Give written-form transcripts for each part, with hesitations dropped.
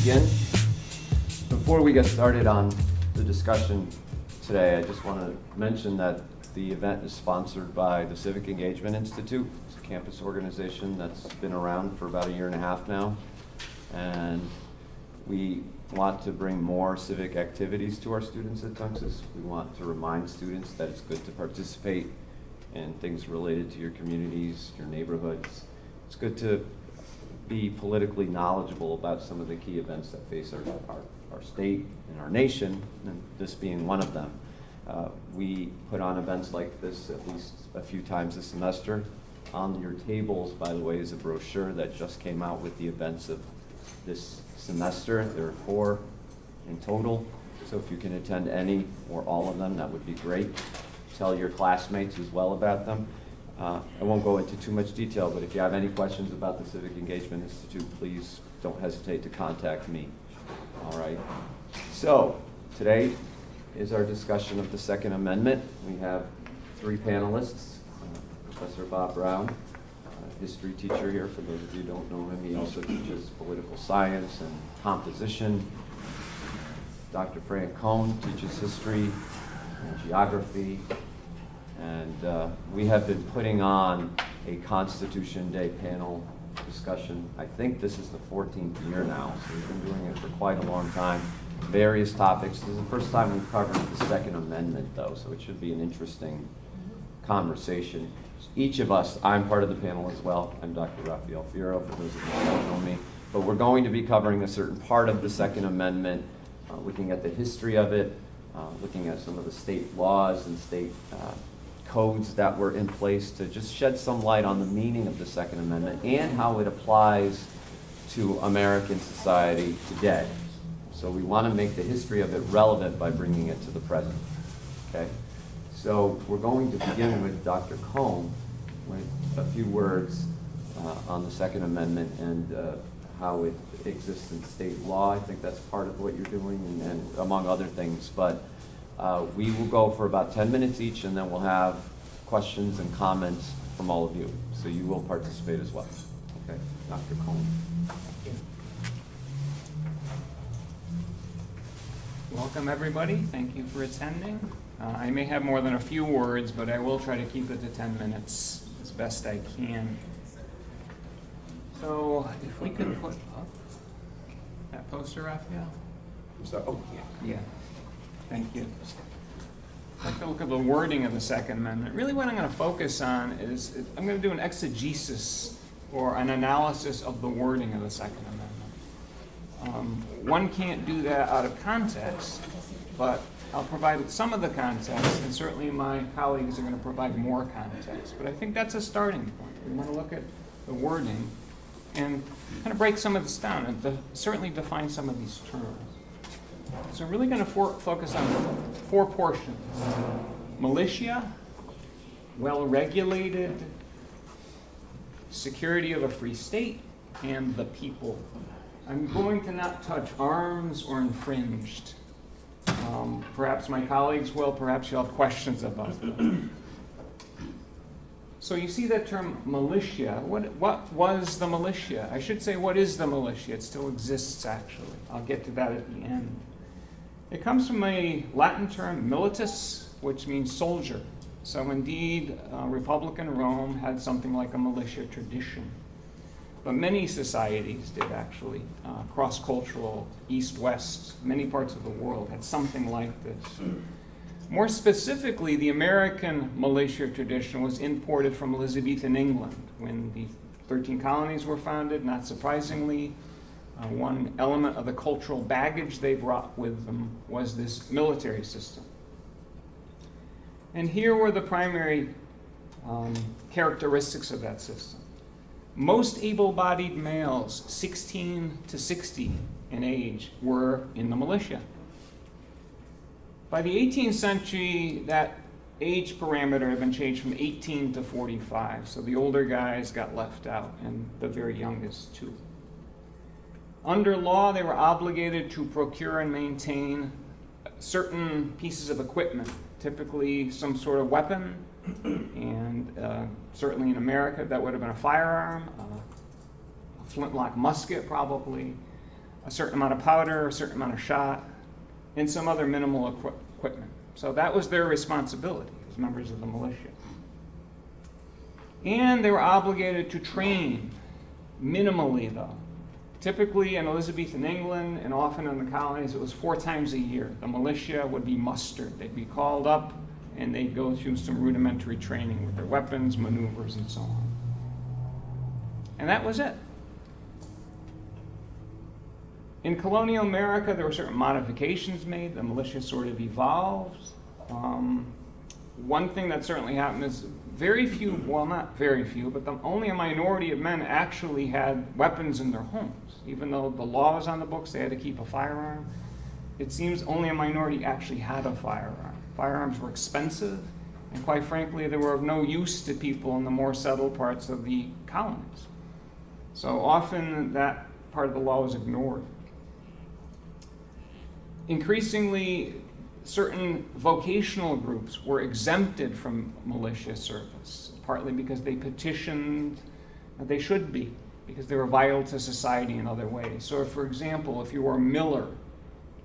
begin. Before we get started on the discussion today, I just want to mention that the event is sponsored by the Civic Engagement Institute. It's a campus organization that's been around for about 1.5 years now. And we want to bring more civic activities to our students at Tunxis. We want to remind students that it's good to participate in things related to your communities, your neighborhoods. It's good to be politically knowledgeable about some of the key events that face our state and our nation, and this being one of them. We put on events like this at least a few times a semester. On your tables, by the way, is a brochure that just came out with the events of this semester. There are 4 in total, so if you can attend any or all of them, that would be great. Tell your classmates as well about them. I won't go into too much detail, but if you have any questions about the Civic Engagement Institute, please don't hesitate to contact me. All right. So today is our discussion of the Second Amendment. We have 3 panelists. Professor Bob Brown, history teacher here, for those of you who don't know him. He also teaches political science and composition. Dr. Frank Cohn teaches history and geography. And we have been putting on a Constitution Day panel discussion. I think this is the 14th year now, so we've been doing it for quite a long time. Various topics. This is the first time we've covered the Second Amendment, though, so it should be an interesting conversation. Each of us, I'm part of the panel as well. I'm Dr. Rafael Fierro, for those of you who don't know me. But we're going to be covering a certain part of the Second Amendment, looking at the history of it, looking at some of the state laws and state codes that were in place to just shed some light on the meaning of the Second Amendment and how it applies to American society today. So we want to make the history of it relevant by bringing it to the present. Okay? So we're going to begin with Dr. Cohn with a few words on the Second Amendment and how it exists in state law. I think that's part of what you're doing, and among other things. But we will go for about 10 minutes each, and then we'll have questions and comments from all of you. So you will participate as well. Okay, Dr. Cohn. Thank you. Welcome, everybody. Thank you for attending. I may have more than a few words, but I will try to keep it to 10 minutes as best I can. So if we could put up that poster, Raphael. I'm sorry. Oh, yeah. Yeah. Thank you. I'd like to look at the wording of the Second Amendment. Really what I'm going to focus on is I'm going to do an exegesis or an analysis of the wording of the Second Amendment. One can't do that out of context, but I'll provide some of the context, and certainly my colleagues are going to provide more context. But I think that's a starting point. We want to look at the wording and kind of break some of this down and certainly define some of these terms. So we're really going to focus on 4 portions. Militia, well-regulated, security of a free state, and the people. I'm going to not touch arms or infringed. Perhaps my colleagues will, perhaps you'll have questions about them. So you see that term militia. What was the militia? I should say, what is the militia? It still exists, actually. I'll get to that at the end. It comes from a Latin term, militus, which means soldier. So indeed, Republican Rome had something like a militia tradition. But many societies did actually, cross-cultural, east-west, many parts of the world had something like this. More specifically, the American militia tradition was imported from Elizabethan England when the 13 colonies were founded. Not surprisingly, one element of the cultural baggage they brought with them was this military system. And here were the primary characteristics of that system. Most able-bodied males, 16 to 60 in age, were in the militia. By the 18th century, that age parameter had been changed from 18 to 45, so the older guys got left out, and the very youngest too. Under law, they were obligated to procure and maintain certain pieces of equipment, typically some sort of weapon, and certainly in America that would have been a firearm, a flintlock musket probably, a certain amount of powder, a certain amount of shot, and some other minimal equipment. So that was their responsibility as members of the militia. And they were obligated to train, minimally though. Typically in Elizabethan England and often in the colonies, it was 4 times a year. The militia would be mustered. They'd be called up and they'd go through some rudimentary training with their weapons, maneuvers, and so on. And that was it. In colonial America, there were certain modifications made. The militia sort of evolved. One thing that certainly happened is very few, well, not very few, but only a minority of men actually had weapons in their homes. Even though the law was on the books, they had to keep a firearm. It seems only a minority actually had a firearm. Firearms were expensive, and quite frankly, they were of no use to people in the more settled parts of the colonies. So often that part of the law was ignored. Increasingly, certain vocational groups were exempted from militia service, partly because they petitioned that they should be, because they were vital to society in other ways. So, for example, if you were a miller,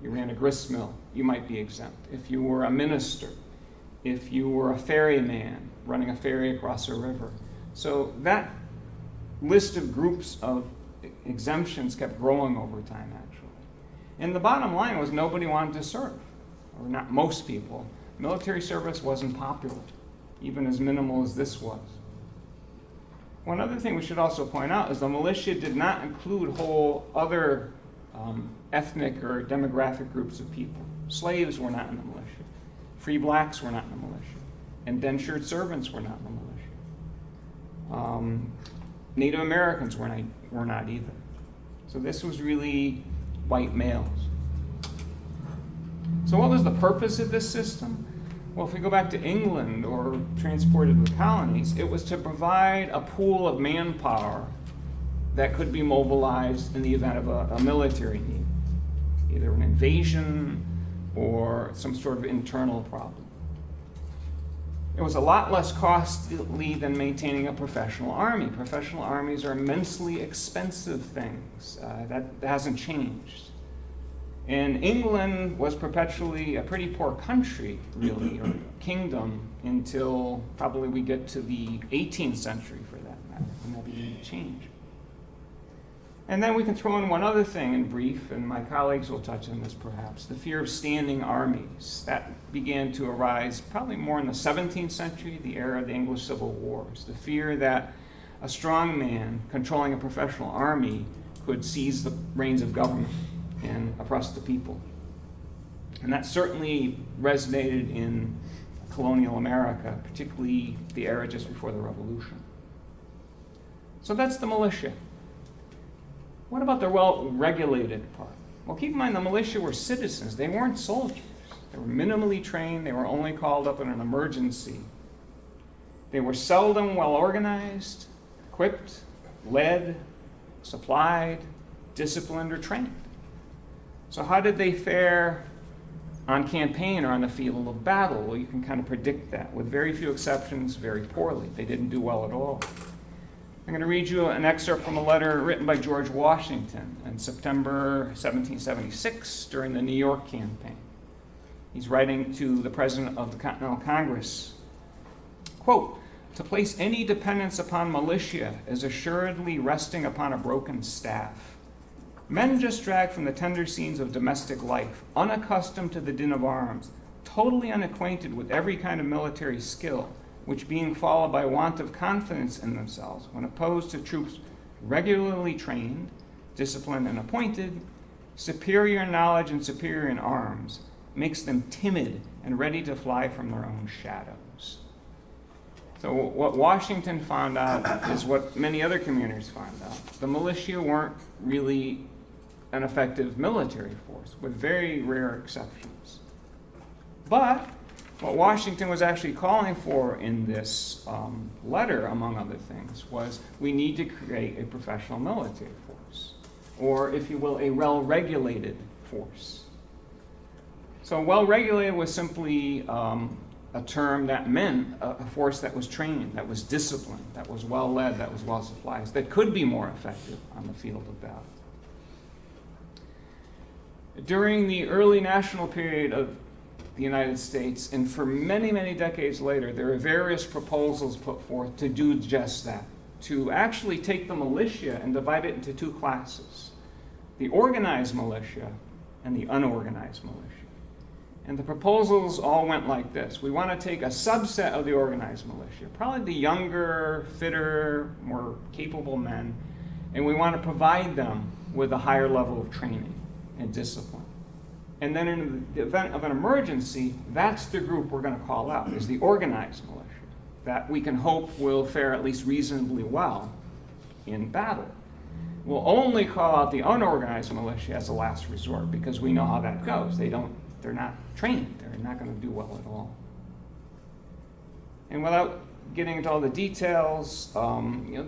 you ran a grist mill, you might be exempt. If you were a minister, if you were a ferryman running a ferry across a river. So that list of groups of exemptions kept growing over time, actually. And the bottom line was nobody wanted to serve, or not most people. Military service wasn't popular, even as minimal as this was. One other thing we should also point out is the militia did not include whole other ethnic or demographic groups of people. Slaves were not in the militia. Free blacks were not in the militia. Indentured servants were not in the militia. Native Americans were not either. So this was really white males. So what was the purpose of this system? Well, if we go back to England or transported to the colonies, it was to provide a pool of manpower that could be mobilized in the event of a military need, either an invasion or some sort of internal problem. It was a lot less costly than maintaining a professional army. Professional armies are immensely expensive things. That hasn't changed. And England was perpetually a pretty poor country, really, or kingdom, until probably we get to the 18th century, for that matter, and that began to change. And then we can throw in one other thing in brief, and my colleagues will touch on this perhaps, the fear of standing armies. That began to arise probably more in the 17th century, the era of the English Civil Wars. The fear that a strong man controlling a professional army could seize the reins of government and oppress the people. And that certainly resonated in colonial America, particularly the era just before the Revolution. So that's the militia. What about the well-regulated part? Well, keep in mind the militia were citizens. They weren't soldiers. They were minimally trained. They were only called up in an emergency. They were seldom well-organized, equipped, led, supplied, disciplined, or trained. So how did they fare on campaign or on the field of battle? Well, you can kind of predict that. With very few exceptions, very poorly. They didn't do well at all. I'm going to read you an excerpt from a letter written by George Washington in September 1776 during the New York campaign. He's writing to the President of the Continental Congress. Quote, "To place any dependence upon militia is assuredly resting upon a broken staff. Men just dragged from the tender scenes of domestic life, unaccustomed to the din of arms, totally unacquainted with every kind of military skill, which being followed by want of confidence in themselves, when opposed to troops regularly trained, disciplined, and appointed, superior in knowledge and superior in arms, makes them timid and ready to fly from their own shadows." So what Washington found out is what many other communities found out. The militia weren't really an effective military force, with very rare exceptions. But what Washington was actually calling for in this letter, among other things, was we need to create a professional military force, or, if you will, a well-regulated force. So well-regulated was simply a term that meant a force that was trained, that was disciplined, that was well-led, that was well-supplied, that could be more effective on the field of battle. During the early national period of the United States, and for many, many decades later, there are various proposals put forth to do just that, to actually take the militia and divide it into two classes, the organized militia and the unorganized militia. And the proposals all went like this. We want to take a subset of the organized militia, probably the younger, fitter, more capable men, and we want to provide them with a higher level of training and discipline. And then in the event of an emergency, that's the group we're going to call out, is the organized militia, that we can hope will fare at least reasonably well in battle. We'll only call out the unorganized militia as a last resort because we know how that goes. They're not trained. They're not going to do well at all. And without getting into all the details,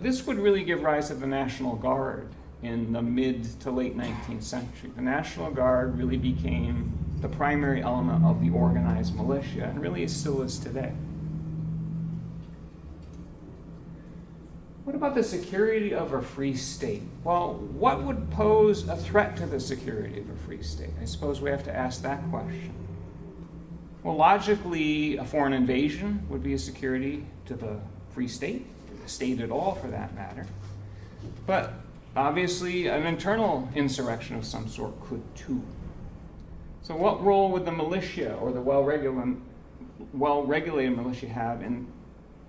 this would really give rise to the National Guard in the mid to late 19th century. The National Guard really became the primary element of the organized militia, and really it still is today. What about the security of a free state? Well, what would pose a threat to the security of a free state? I suppose we have to ask that question. Well, logically, a foreign invasion would be a security to the free state, the state at all for that matter. But obviously, an internal insurrection of some sort could too. So what role would the militia or the well-regulated militia have in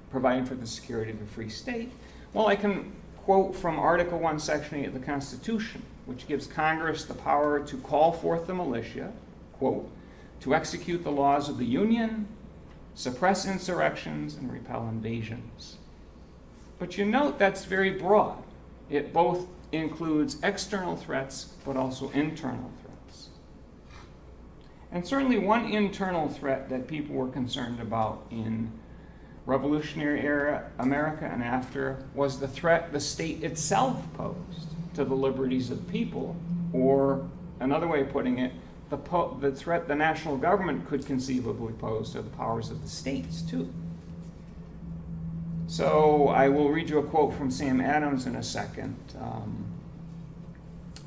providing for the security of a free state? Well, I can quote from Article 1, Section 8 of the Constitution, which gives Congress the power to call forth the militia, quote, to execute the laws of the Union, suppress insurrections, and repel invasions. But you note that's very broad. It both includes external threats, but also internal threats. And certainly one internal threat that people were concerned about in Revolutionary era America and after was the threat the state itself posed to the liberties of the people, or another way of putting it, the threat the national government could conceivably pose to the powers of the states too. So I will read you a quote from Sam Adams in a second,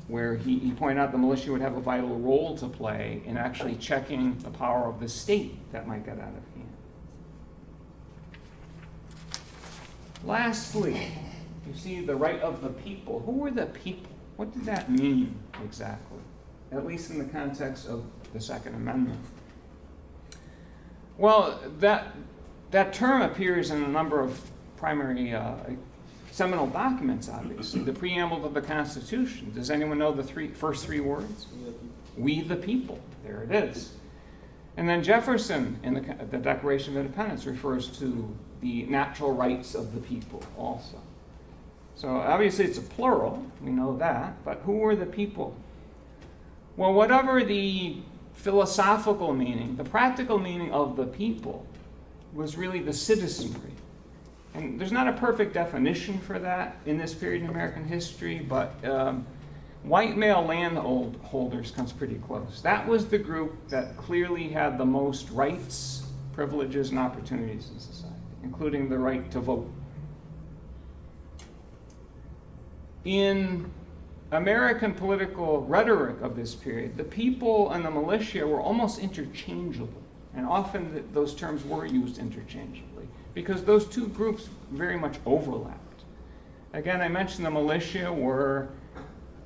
where he pointed out the militia would have a vital role to play in actually checking the power of the state that might get out of hand. Lastly, you see the right of the people. Who were the people? What did that mean exactly? At least in the context of the Second Amendment. Well, that term appears in a number of primary seminal documents, obviously. The preamble to the Constitution. Does anyone know the first three words? We the people. There it is. And then Jefferson, in the Declaration of Independence, refers to the natural rights of the people also. So obviously it's a plural, we know that, but who were the people? Well, whatever the philosophical meaning, the practical meaning of the people was really the citizenry. And there's not a perfect definition for that in this period in American history, but white male landholders comes pretty close. That was the group that clearly had the most rights, privileges, and opportunities in society, including the right to vote. In American political rhetoric of this period, the people and the militia were almost interchangeable, and often those terms were used interchangeably, because those two groups very much overlapped. Again, I mentioned the militia were,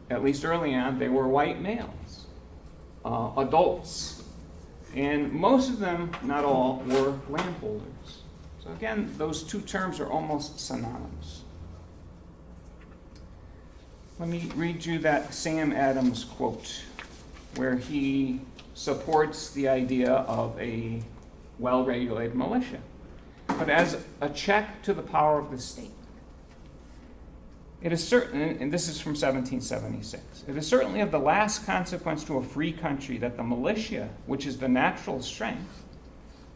at least early on, they were white males, adults, and most of them, not all, were landholders. So again, those two terms are almost synonymous. Let me read you that Sam Adams quote, where he supports the idea of a well-regulated militia, but as a check to the power of the state. It is certain, and this is from 1776, it is certainly of the last consequence to a free country that the militia, which is the natural strength,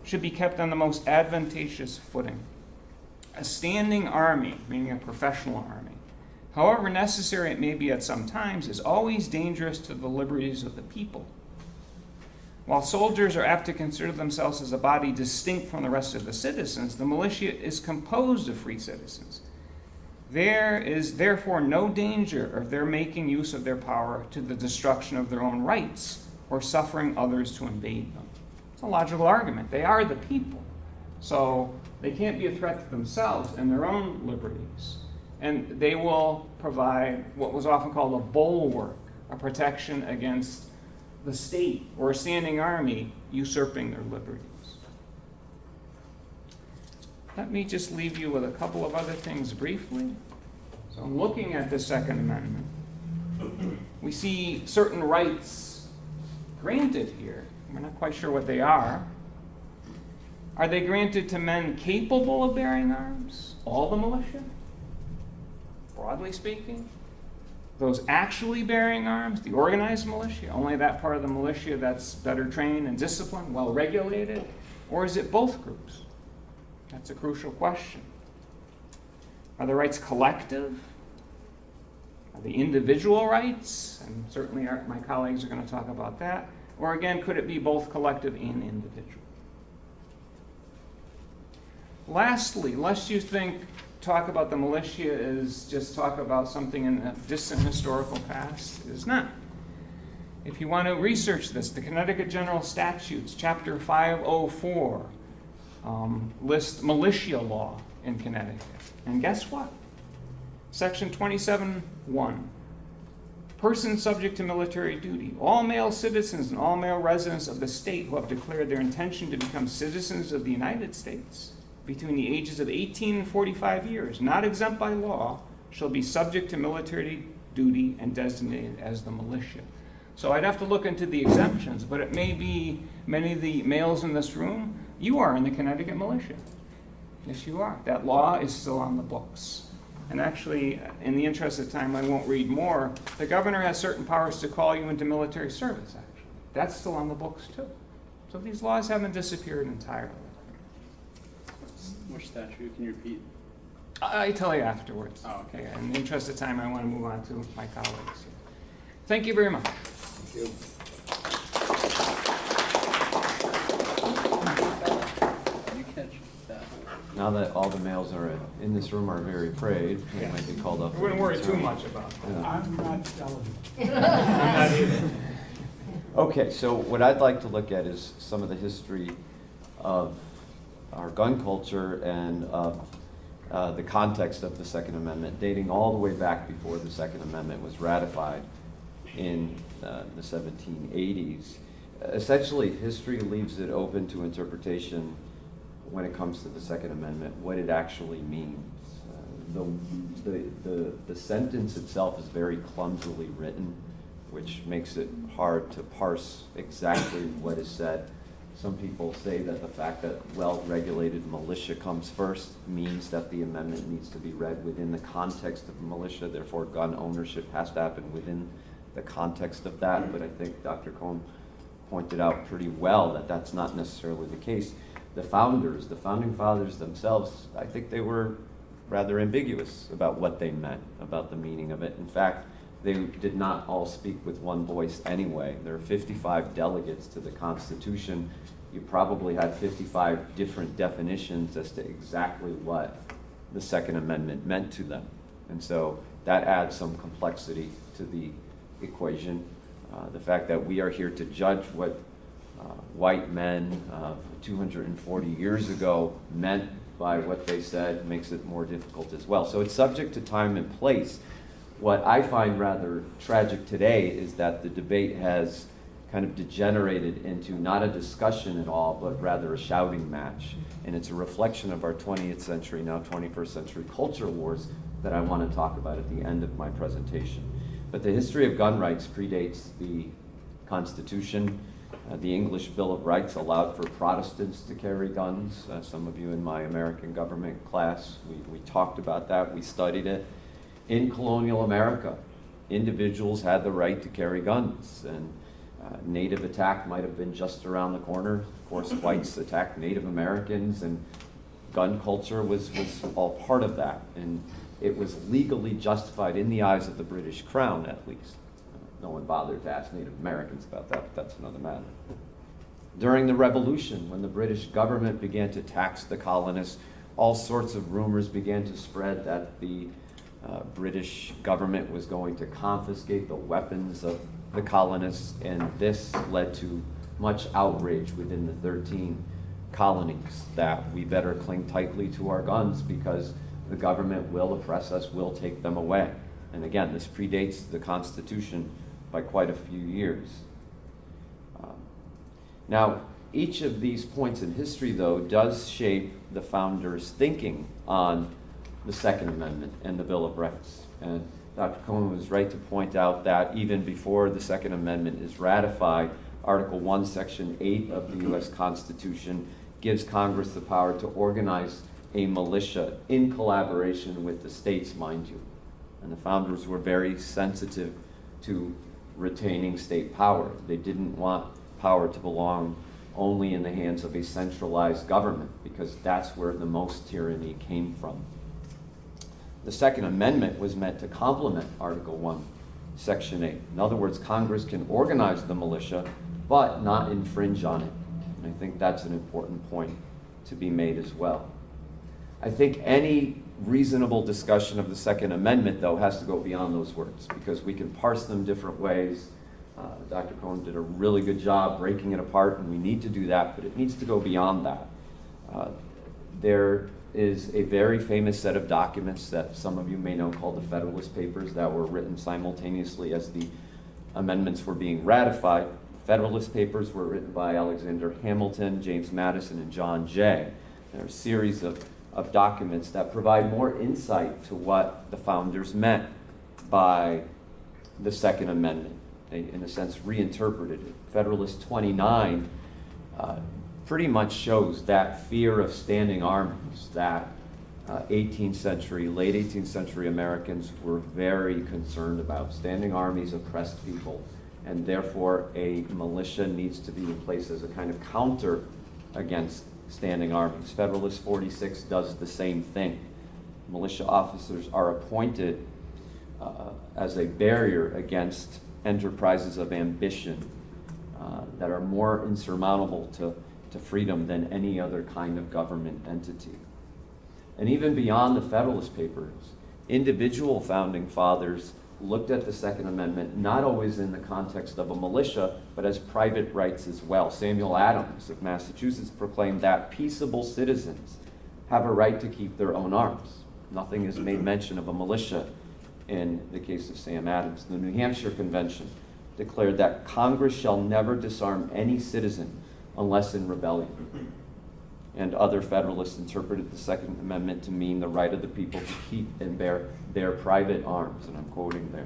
should be kept on the most advantageous footing. A standing army, meaning a professional army, however necessary it may be at some times, is always dangerous to the liberties of the people. While soldiers are apt to consider themselves as a body distinct from the rest of the citizens, the militia is composed of free citizens. There is therefore no danger of their making use of their power to the destruction of their own rights or suffering others to invade them. It's a logical argument. They are the people. So they can't be a threat to themselves and their own liberties. And they will provide what was often called a bulwark, a protection against the state or a standing army usurping their liberties. Let me just leave you with a couple of other things briefly. So looking at the Second Amendment, we see certain rights granted here. We're not quite sure what they are. Are they granted to men capable of bearing arms? All the militia? Broadly speaking? Those actually bearing arms, the organized militia, only that part of the militia that's better trained and disciplined, well regulated? Or is it both groups? That's a crucial question. Are the rights collective? Are the individual rights? And certainly my colleagues are going to talk about that. Or again, could it be both collective and individual? Lastly, lest you think talk about the militia is just talk about something in the distant historical past, it is not. If you want to research this, the Connecticut General Statutes, Chapter 504, list militia law in Connecticut. And guess what? Section 27(1). Persons subject to military duty. All male citizens and all male residents of the state who have declared their intention to become citizens of the United States between the ages of 18 and 45 years, not exempt by law, shall be subject to military duty and designated as the militia. So I'd have to look into the exemptions, but it may be many of the males in this room, you are in the Connecticut militia. Yes, you are. That law is still on the books. And actually, in the interest of time, I won't read more. The governor has certain powers to call you into military service, actually. That's still on the books, too. So these laws haven't disappeared entirely. Which statute can you repeat? I tell you afterwards. Oh, okay. In the interest of time, I want to move on to my colleagues. Thank you very much. Thank you. You catch that. Now that all the males are in this room are very afraid, they Yes. might be called up. I wouldn't worry too much about that. Yeah. I'm not telling you. I'm not either. Okay, so what I'd like to look at is some of the history of our gun culture and of the context of the Second Amendment, dating all the way back before the Second Amendment was ratified in the 1780s. Essentially, history leaves it open to interpretation when it comes to the Second Amendment, what it actually means. The sentence itself is very clumsily written, which makes it hard to parse exactly what is said. Some people say that the fact that well-regulated militia comes first means that the amendment needs to be read within the context of militia, therefore gun ownership has to happen within the context of that, but I think Dr. Cohn pointed out pretty well that that's not necessarily the case. The founding fathers themselves, I think they were rather ambiguous about what they meant, about the meaning of it. In fact, they did not all speak with one voice anyway. There are 55 delegates to the Constitution. You probably had 55 different definitions as to exactly what the Second Amendment meant to them. And so that adds some complexity to the equation. The fact that we are here to judge what white men 240 years ago meant by what they said makes it more difficult as well. So it's subject to time and place. What I find rather tragic today is that the debate has kind of degenerated into not a discussion at all, but rather a shouting match. And it's a reflection of our 20th century, now 21st century culture wars that I want to talk about at the end of my presentation. But the history of gun rights predates the Constitution. The English Bill of Rights allowed for Protestants to carry guns. Some of you in my American government class, we talked about that, we studied it. In colonial America, individuals had the right to carry guns, and native attack might have been just around the corner. Of course, whites attacked Native Americans, and gun culture was all part of that. And it was legally justified in the eyes of the British Crown, at least. No one bothered to ask Native Americans about that, but that's another matter. During the Revolution, when the British government began to tax the colonists, all sorts of rumors began to spread that the British government was going to confiscate the weapons of the colonists, and this led to much outrage within the 13 colonies that we better cling tightly to our guns because the government will oppress us, will take them away. And again, this predates the Constitution by quite a few years. Now, each of these points in history, though, does shape the founders' thinking on the Second Amendment and the Bill of Rights. And Dr. Cohen was right to point out that even before the Second Amendment is ratified, Article 1, Section 8 of the U.S. Constitution gives Congress the power to organize a militia in collaboration with the states, mind you. And the founders were very sensitive to retaining state power. They didn't want power to belong only in the hands of a centralized government because that's where the most tyranny came from. The Second Amendment was meant to complement Article 1, Section 8. In other words, Congress can organize the militia, but not infringe on it. And I think that's an important point to be made as well. I think any reasonable discussion of the Second Amendment, though, has to go beyond those words because we can parse them different ways. Dr. Cohen did a really good job breaking it apart, and we need to do that, but it needs to go beyond that. There is a very famous set of documents that some of you may know called the Federalist Papers that were written simultaneously as the amendments were being ratified. The Federalist Papers were written by Alexander Hamilton, James Madison, and John Jay. There are a series of documents that provide more insight to what the founders meant by the Second Amendment. They, in a sense, reinterpreted it. Federalist 29 pretty much shows that fear of standing armies that 18th century, late 18th century Americans were very concerned about. Standing armies oppressed people, and therefore a militia needs to be in place as a kind of counter against standing armies. Federalist 46 does the same thing. Militia officers are appointed as a barrier against enterprises of ambition that are more insurmountable to freedom than any other kind of government entity. And even beyond the Federalist Papers, individual founding fathers looked at the Second Amendment not always in the context of a militia, but as private rights as well. Samuel Adams of Massachusetts proclaimed that peaceable citizens have a right to keep their own arms. Nothing is made mention of a militia in the case of Sam Adams. The New Hampshire Convention declared that Congress shall never disarm any citizen unless in rebellion. And other Federalists interpreted the Second Amendment to mean the right of the people to keep and bear their private arms, and I'm quoting there.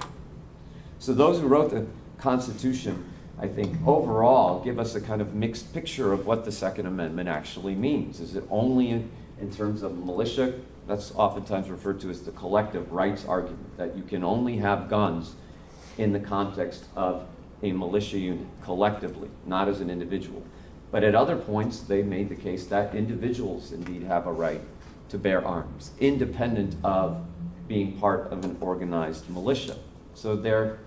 So those who wrote the Constitution, I think, overall give us a kind of mixed picture of what the Second Amendment actually means. Is it only in terms of militia? That's oftentimes referred to as the collective rights argument, that you can only have guns in the context of a militia unit, collectively, not as an individual. But at other points, they made the case that individuals indeed have a right to bear arms, independent of being part of an organized militia. So they're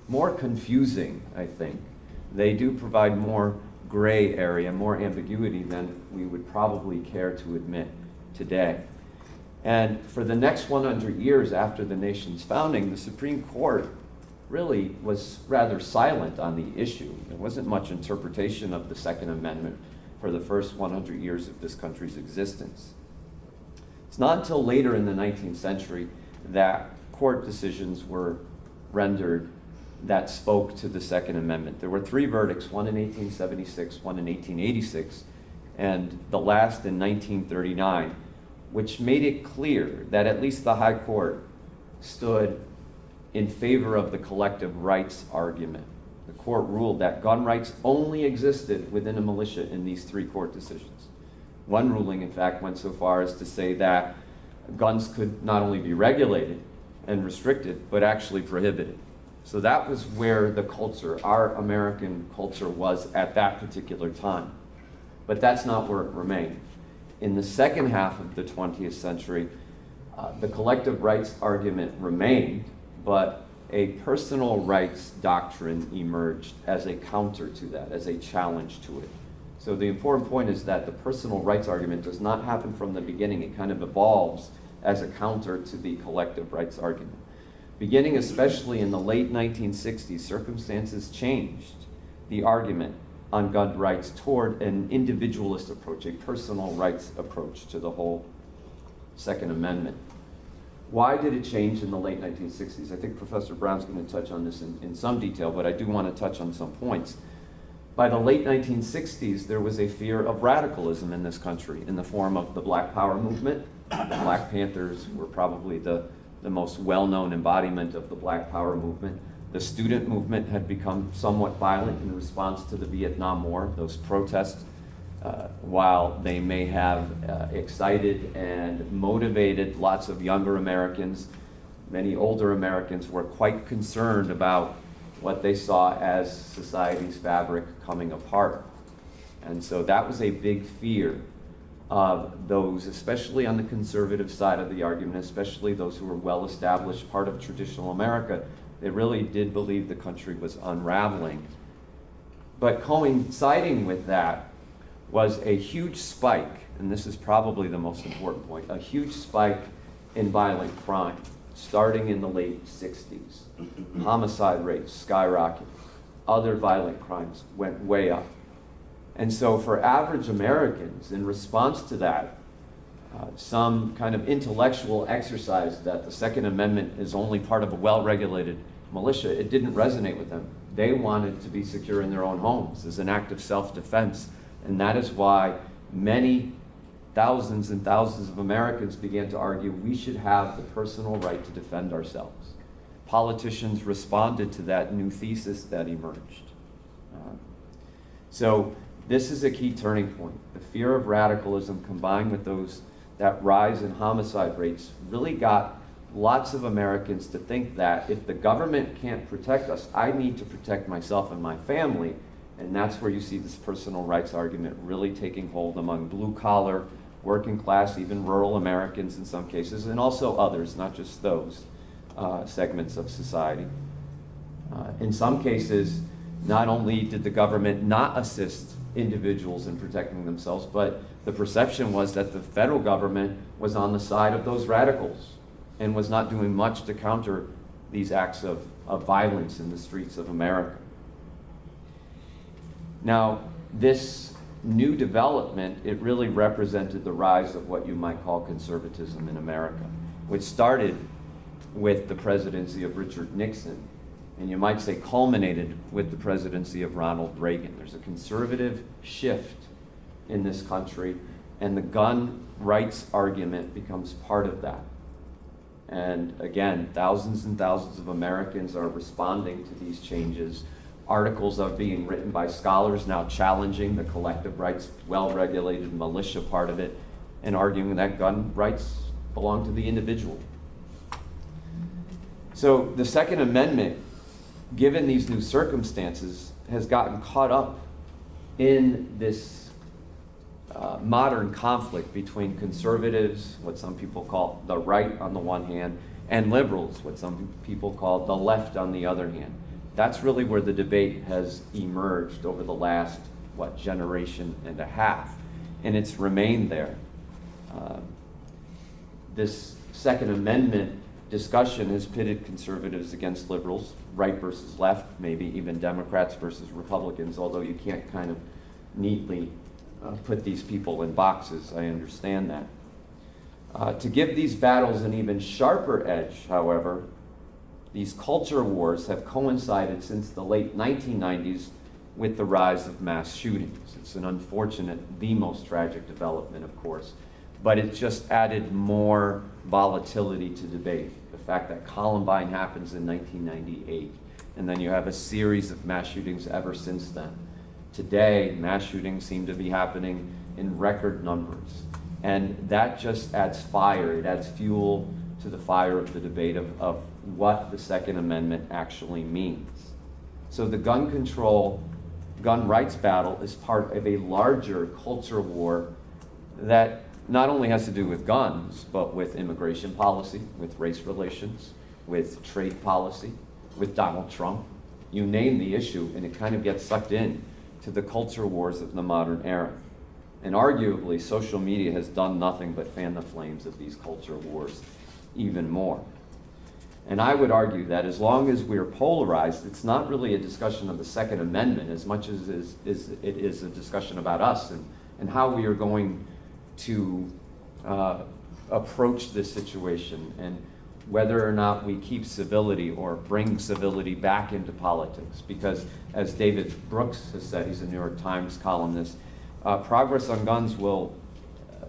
more confusing, I think. They do provide more gray area, more ambiguity than we would probably care to admit today. And for the next 100 years after the nation's founding, the Supreme Court really was rather silent on the issue. There wasn't much interpretation of the Second Amendment for the first 100 years of this country's existence. It's not until later in the 19th century that court decisions were rendered that spoke to the Second Amendment. There were 3 verdicts, one in 1876, one in 1886, and the last in 1939, which made it clear that at least the High Court stood in favor of the collective rights argument. The court ruled that gun rights only existed within a militia in these 3 court decisions. One ruling, in fact, went so far as to say that guns could not only be regulated and restricted, but actually prohibited. So that was where the culture, our American culture, was at that particular time. But that's not where it remained. In the second half of the 20th century, the collective rights argument remained, but a personal rights doctrine emerged as a counter to that, as a challenge to it. So the important point is that the personal rights argument does not happen from the beginning. It kind of evolves as a counter to the collective rights argument. Beginning especially in the late 1960s, circumstances changed the argument on gun rights toward an individualist approach, a personal rights approach to the whole Second Amendment. Why did it change in the late 1960s? I think Professor Brown's going to touch on this in some detail, but I do want to touch on some points. By the late 1960s, there was a fear of radicalism in this country in the form of the Black Power movement. The Black Panthers were probably the most well-known embodiment of the Black Power movement. The student movement had become somewhat violent in response to the Vietnam War. Those protests, while they may have excited and motivated lots of younger Americans, many older Americans were quite concerned about what they saw as society's fabric coming apart. And so that was a big fear of those, especially on the conservative side of the argument, especially those who were well-established, part of traditional America. They really did believe the country was unraveling. But coinciding with that was a huge spike, and this is probably the most important point, a huge spike in violent crime, starting in the late 60s. Homicide rates skyrocketed. Other violent crimes went way up. And so for average Americans, in response to that, some kind of intellectual exercise that the Second Amendment is only part of a well-regulated militia, it didn't resonate with them. They wanted to be secure in their own homes as an act of self-defense. And that is why many thousands and thousands of Americans began to argue we should have the personal right to defend ourselves. Politicians responded to that new thesis that emerged. So this is a key turning point. The fear of radicalism combined with that rise in homicide rates really got lots of Americans to think that if the government can't protect us, I need to protect myself and my family. And that's where you see this personal rights argument really taking hold among blue-collar, working class, even rural Americans in some cases, and also others, not just those segments of society. In some cases, not only did the government not assist individuals in protecting themselves, but the perception was that the federal government was on the side of those radicals and was not doing much to counter these acts of violence in the streets of America. Now, this new development, it really represented the rise of what you might call conservatism in America, which started with the presidency of Richard Nixon, and you might say culminated with the presidency of Ronald Reagan. There's a conservative shift in this country, and the gun rights argument becomes part of that. And again, thousands and thousands of Americans are responding to these changes. Articles are being written by scholars now challenging the collective rights, well-regulated militia part of it, and arguing that gun rights belong to the individual. So the Second Amendment, given these new circumstances, has gotten caught up in this modern conflict between conservatives, what some people call the right on the one hand, and liberals, what some people call the left on the other hand. That's really where the debate has emerged over the last, generation and a half, and it's remained there. This Second Amendment discussion has pitted conservatives against liberals, right versus left, maybe even Democrats versus Republicans, although you can't kind of neatly put these people in boxes. I understand that. To give these battles an even sharper edge, however, these culture wars have coincided since the late 1990s with the rise of mass shootings. It's an unfortunate, the most tragic development, of course, but it just added more volatility to debate. The fact that Columbine happens in 1998, and then you have a series of mass shootings ever since then. Today, mass shootings seem to be happening in record numbers, and that just adds fire, it adds fuel to the fire of the debate of what the Second Amendment actually means. So the gun rights battle is part of a larger culture war that not only has to do with guns, but with immigration policy, with race relations, with trade policy, with Donald Trump. You name the issue, and it kind of gets sucked in to the culture wars of the modern era. And arguably, social media has done nothing but fan the flames of these culture wars even more. And I would argue that as long as we're polarized, it's not really a discussion of the Second Amendment as much as it is a discussion about us and how we are going to approach this situation, and whether or not we keep civility or bring civility back into politics. Because as David Brooks has said, he's a New York Times columnist, progress on guns will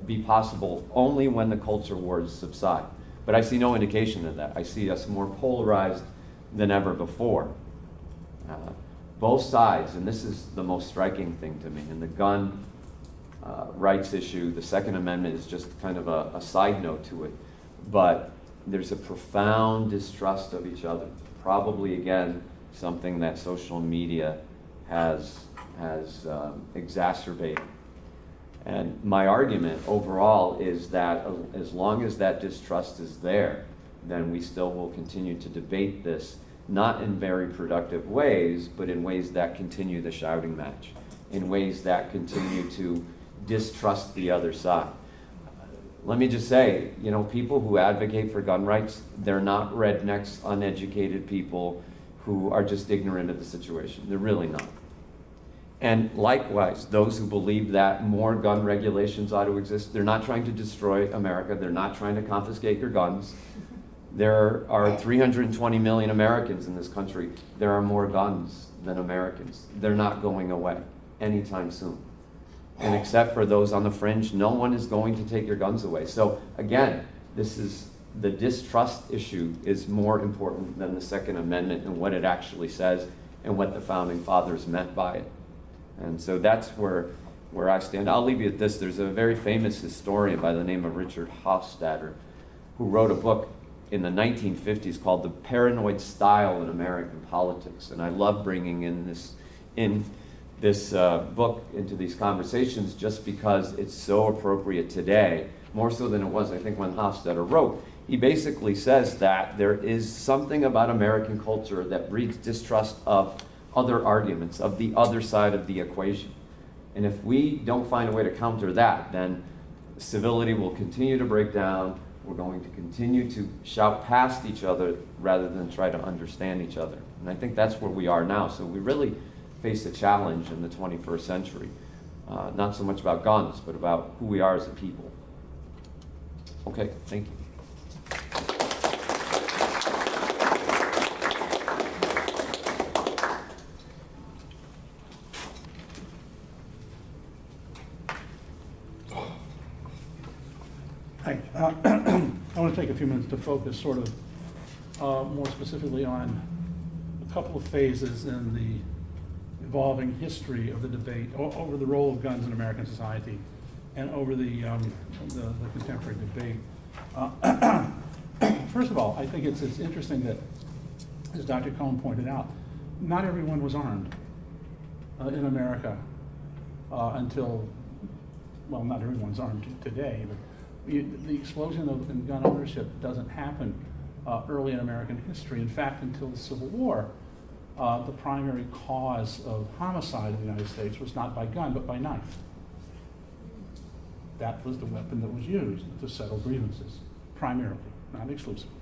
be possible only when the culture wars subside. But I see no indication of that. I see us more polarized than ever before. Both sides, and this is the most striking thing to me, in the gun rights issue, the Second Amendment is just kind of a side note to it. But there's a profound distrust of each other. Probably, again, something that social media has exacerbated. And my argument overall is that as long as that distrust is there, then we still will continue to debate this, not in very productive ways, but in ways that continue the shouting match, in ways that continue to distrust the other side. Let me just say, people who advocate for gun rights, they're not rednecks, uneducated people who are just ignorant of the situation. They're really not. And likewise, those who believe that more gun regulations ought to exist, they're not trying to destroy America. They're not trying to confiscate your guns. There are 320 million Americans in this country. There are more guns than Americans. They're not going away anytime soon. And except for those on the fringe, no one is going to take your guns away. So again, the distrust issue is more important than the Second Amendment and what it actually says and what the Founding Fathers meant by it. And so that's where I stand. I'll leave you at this. There's a very famous historian by the name of Richard Hofstadter who wrote a book in the 1950s called The Paranoid Style in American Politics. And I love bringing in this book into these conversations just because it's so appropriate today, more so than it was, I think, when Hofstadter wrote. He basically says that there is something about American culture that breeds distrust of other arguments, of the other side of the equation. And if we don't find a way to counter that, then civility will continue to break down. We're going to continue to shout past each other rather than try to understand each other. And I think that's where we are now. So we really face a challenge in the 21st century. Not so much about guns, but about who we are as a people. Okay, thank you. Hi. I want to take a few minutes to focus sort of more specifically on a couple of phases in the evolving history of the debate over the role of guns in American society and over the contemporary debate. First of all, I think it's interesting that, as Dr. Cohn pointed out, not everyone was armed in America until, well, not everyone's armed today, but the explosion in gun ownership doesn't happen early in American history. In fact, until the Civil War, the primary cause of homicide in the United States was not by gun, but by knife. That was the weapon that was used to settle grievances, primarily, not exclusively.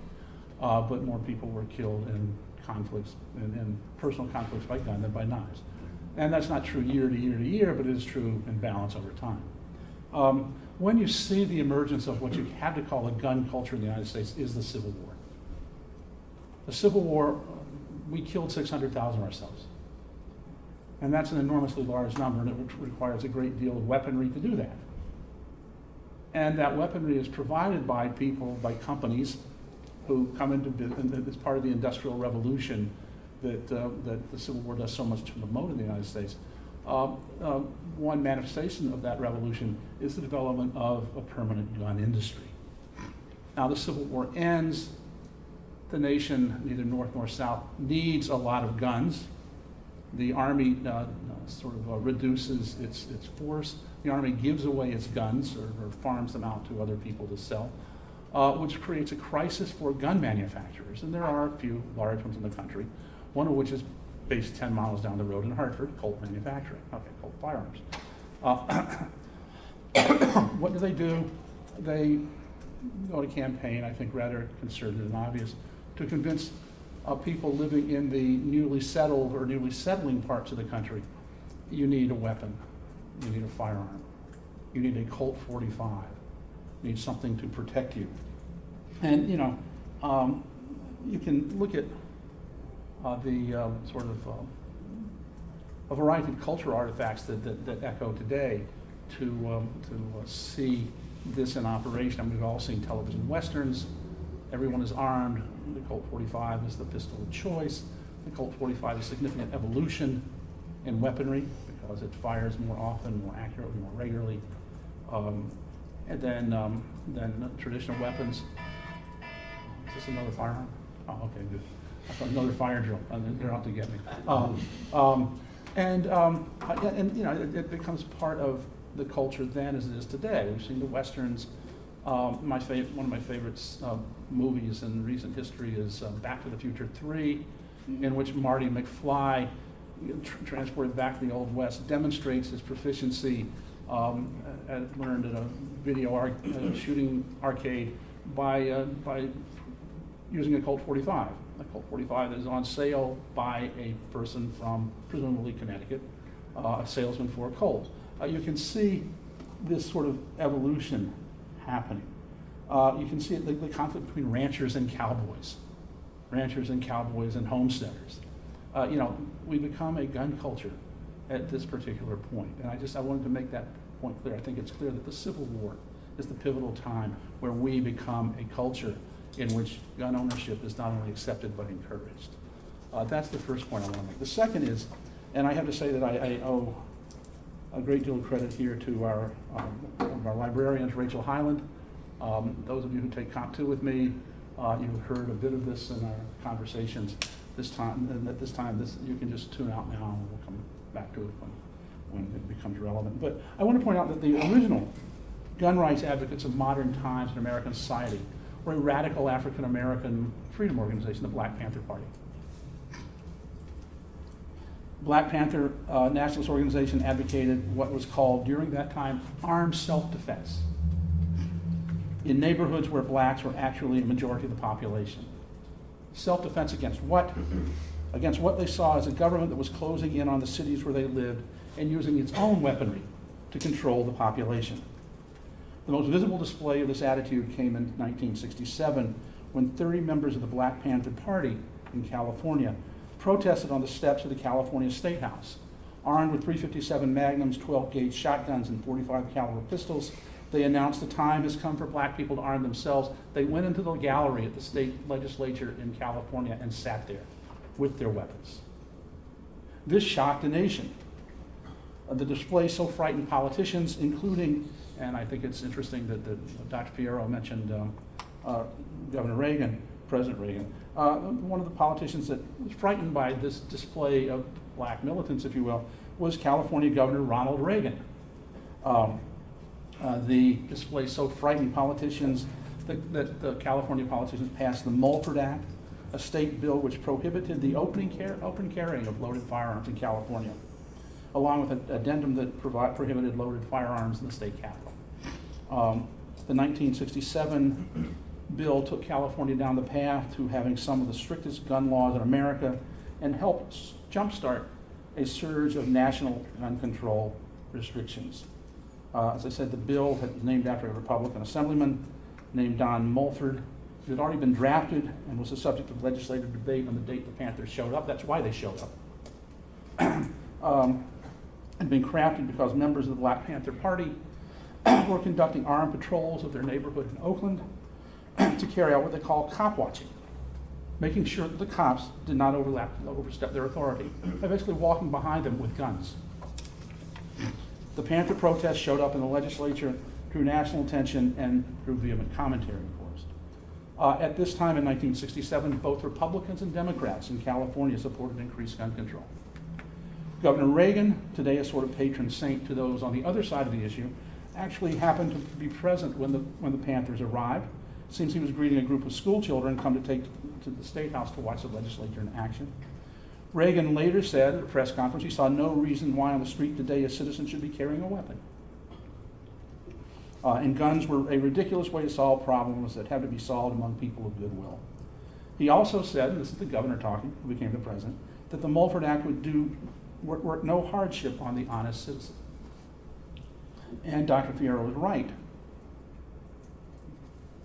But more people were killed in conflicts, in personal conflicts by gun than by knives. And that's not true year to year to year, but it is true in balance over time. When you see the emergence of what you have to call a gun culture in the United States is the Civil War. The Civil War, we killed 600,000 ourselves. And that's an enormously large number, and it requires a great deal of weaponry to do that. And that weaponry is provided by people, by companies who come into business as part of the Industrial Revolution that the Civil War does so much to promote in the United States. One manifestation of that revolution is the development of a permanent gun industry. Now the Civil War ends, the nation, neither north nor south, needs a lot of guns. The Army sort of reduces its force. The Army gives away its guns or farms them out to other people to sell, which creates a crisis for gun manufacturers. And there are a few large ones in the country, one of which is based 10 miles down the road in Hartford, Colt Manufacturing, okay, Colt Firearms. What do? They go to campaign, I think rather concerted and obvious, to convince people living in the newly settled or newly settling parts of the country, you need a weapon, you need a firearm, you need a Colt 45, you need something to protect you. And you can look at the sort of a variety of cultural artifacts that echo today to see this in operation. I mean, we've all seen television westerns. Everyone is armed. The Colt 45 is the pistol of choice. The Colt 45 is a significant evolution in weaponry because it fires more often, more accurately, more regularly, and than traditional weapons. Is this another firearm? Oh, okay, good. I thought another fire drill. They're out to get me. It becomes part of the culture then as it is today. We've seen the westerns. One of my favorite movies in recent history is Back to the Future 3, in which Marty McFly, transported back to the Old West, demonstrates his proficiency learned at a video shooting arcade by using a Colt 45. A Colt 45 is on sale by a person from presumably Connecticut, a salesman for a Colt. You can see this sort of evolution happening. You can see the conflict between ranchers and cowboys and homesteaders. We become a gun culture at this particular point. And I wanted to make that point clear. I think it's clear that the Civil War is the pivotal time where we become a culture in which gun ownership is not only accepted but encouraged. That's the first point I want to make. The second is, and I have to say that I owe a great deal of credit here to one of our librarians, Rachel Highland. Those of you who take Comp 2 with me, you've heard a bit of this in our conversations this time, and at this time, you can just tune out now and we'll come back to it when it becomes relevant. But I want to point out that the original gun rights advocates of modern times in American society were a radical African-American freedom organization, the Black Panther Party. Black Panther nationalist organization advocated what was called, during that time, armed self-defense in neighborhoods where blacks were actually a majority of the population. Self-defense against what? Against what they saw as a government that was closing in on the cities where they lived and using its own weaponry to control the population. The most visible display of this attitude came in 1967 when 30 members of the Black Panther Party in California protested on the steps of the California State House. Armed with .357 Magnums, 12-gauge shotguns, and .45 caliber pistols, they announced the time has come for black people to arm themselves. They went into the gallery at the state legislature in California and sat there with their weapons. This shocked the nation. The display so frightened politicians, including, and I think it's interesting that Dr. Fierro mentioned Governor Reagan, President Reagan. One of the politicians that was frightened by this display of black militants, if you will, was California Governor Ronald Reagan. The display so frightened politicians that the California politicians passed the Mulford Act, a state bill which prohibited the open carrying of loaded firearms in California, along with an addendum that prohibited loaded firearms in the state capitol. The 1967 bill took California down the path to having some of the strictest gun laws in America and helped jumpstart a surge of national gun control restrictions. As I said, the bill was named after a Republican assemblyman named Don Mulford. It had already been drafted and was the subject of legislative debate on the date the Panthers showed up. That's why they showed up. Had been crafted because members of the Black Panther Party were conducting armed patrols of their neighborhood in Oakland to carry out what they call cop watching, making sure that the cops did not overstep their authority by basically walking behind them with guns. The Panther protests showed up in the legislature, drew national attention, and drew vehement commentary, of course. At this time in 1967, both Republicans and Democrats in California supported increased gun control. Governor Reagan, today a sort of patron saint to those on the other side of the issue, actually happened to be present when the Panthers arrived. It seems he was greeting a group of school children come to take to the State House to watch the legislature in action. Reagan later said at a press conference he saw no reason why on the street today a citizen should be carrying a weapon. And guns were a ridiculous way to solve problems that had to be solved among people of goodwill. He also said, and this is the governor talking, who became the president, that the Mulford Act would work no hardship on the honest citizen. And Dr. Fierro was right.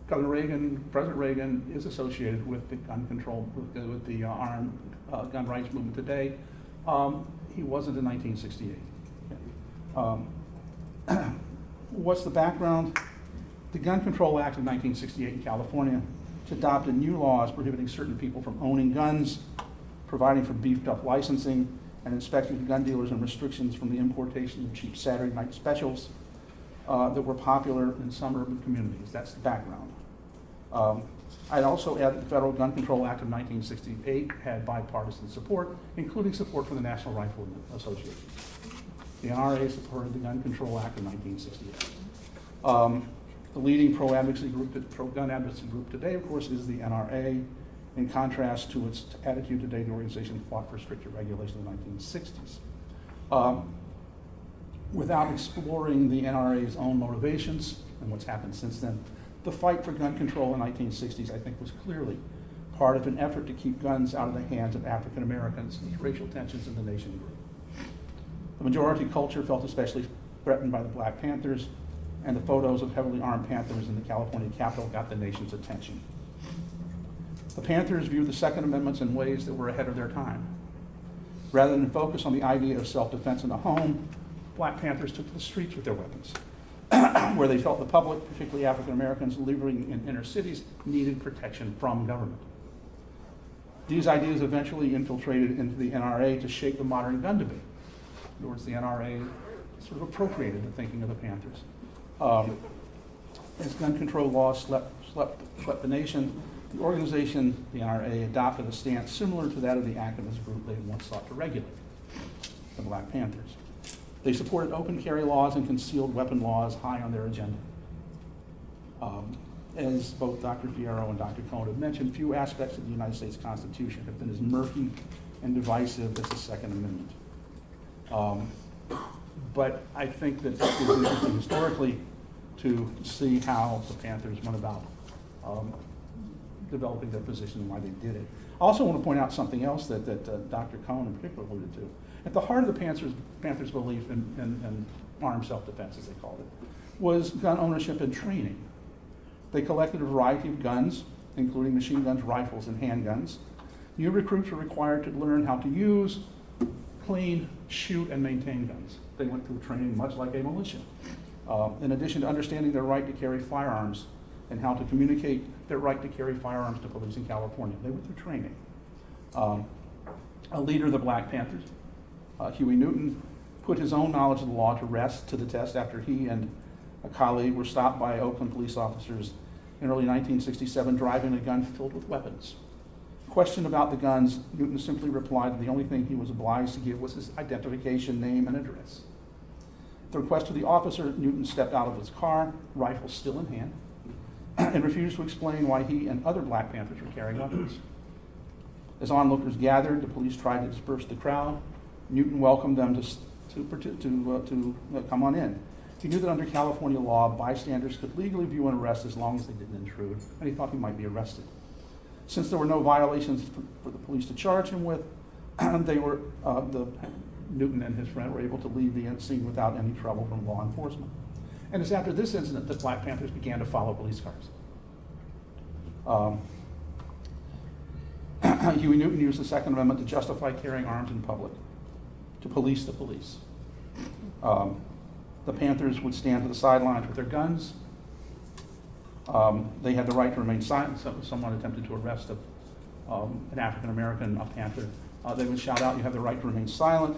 Governor Reagan, President Reagan is associated with the gun control, with the armed gun rights movement today. He wasn't in 1968. What's the background? The Gun Control Act of 1968 in California adopted new laws prohibiting certain people from owning guns, providing for beefed up licensing and inspection of gun dealers, and restrictions from the importation of cheap Saturday night specials that were popular in some urban communities. That's the background. I'd also add that the Federal Gun Control Act of 1968 had bipartisan support, including support from the National Rifle Association. The NRA supported the Gun Control Act of 1968. The leading pro-gun advocacy group today, of course, is the NRA. In contrast to its attitude today, the organization fought for stricter regulation in the 1960s. Without exploring the NRA's own motivations and what's happened since then, the fight for gun control in the 1960s, I think, was clearly part of an effort to keep guns out of the hands of African Americans as racial tensions in the nation grew. The majority culture felt especially threatened by the Black Panthers, and the photos of heavily armed Panthers in the California Capitol got the nation's attention. The Panthers viewed the Second Amendment in ways that were ahead of their time. Rather than focus on the idea of self-defense in the home, Black Panthers took to the streets with their weapons, where they felt the public, particularly African Americans living in inner cities, needed protection from government. These ideas eventually infiltrated into the NRA to shape the modern gun debate. In other words, the NRA sort of appropriated the thinking of the Panthers. As gun control laws swept the nation, the organization, the NRA, adopted a stance similar to that of the activist group they once sought to regulate, the Black Panthers. They supported open carry laws and concealed weapon laws high on their agenda. As both Dr. Fierro and Dr. Cohn have mentioned, few aspects of the United States Constitution have been as murky and divisive as the Second Amendment. But I think that it is interesting historically to see how the Panthers went about developing their position and why they did it. I also want to point out something else that Dr. Cohn in particular alluded to. At the heart of the Panthers' belief in armed self-defense, as they called it, was gun ownership and training. They collected a variety of guns, including machine guns, rifles, and handguns. New recruits were required to learn how to use, clean, shoot, and maintain guns. They went through training much like a militia. In addition to understanding their right to carry firearms and how to communicate their right to carry firearms to police in California, they went through training. A leader of the Black Panthers, Huey Newton, put his own knowledge of the law to the test after he and a colleague were stopped by Oakland police officers in early 1967 driving a gun filled with weapons. Questioned about the guns, Newton simply replied that the only thing he was obliged to give was his identification, name, and address. At the request of the officer, Newton stepped out of his car, rifle still in hand, and refused to explain why he and other Black Panthers were carrying weapons. As onlookers gathered, the police tried to disperse the crowd. Newton welcomed them to come on in. He knew that under California law, bystanders could legally view an arrest as long as they didn't intrude, and he thought he might be arrested. Since there were no violations for the police to charge him with, Newton and his friend were able to leave the scene without any trouble from law enforcement. And it's after this incident that Black Panthers began to follow police cars. Huey Newton used the Second Amendment to justify carrying arms in public, to police the police. The Panthers would stand to the sidelines with their guns. They had the right to remain silent. So if someone attempted to arrest an African American, a Panther, they would shout out, "You have the right to remain silent."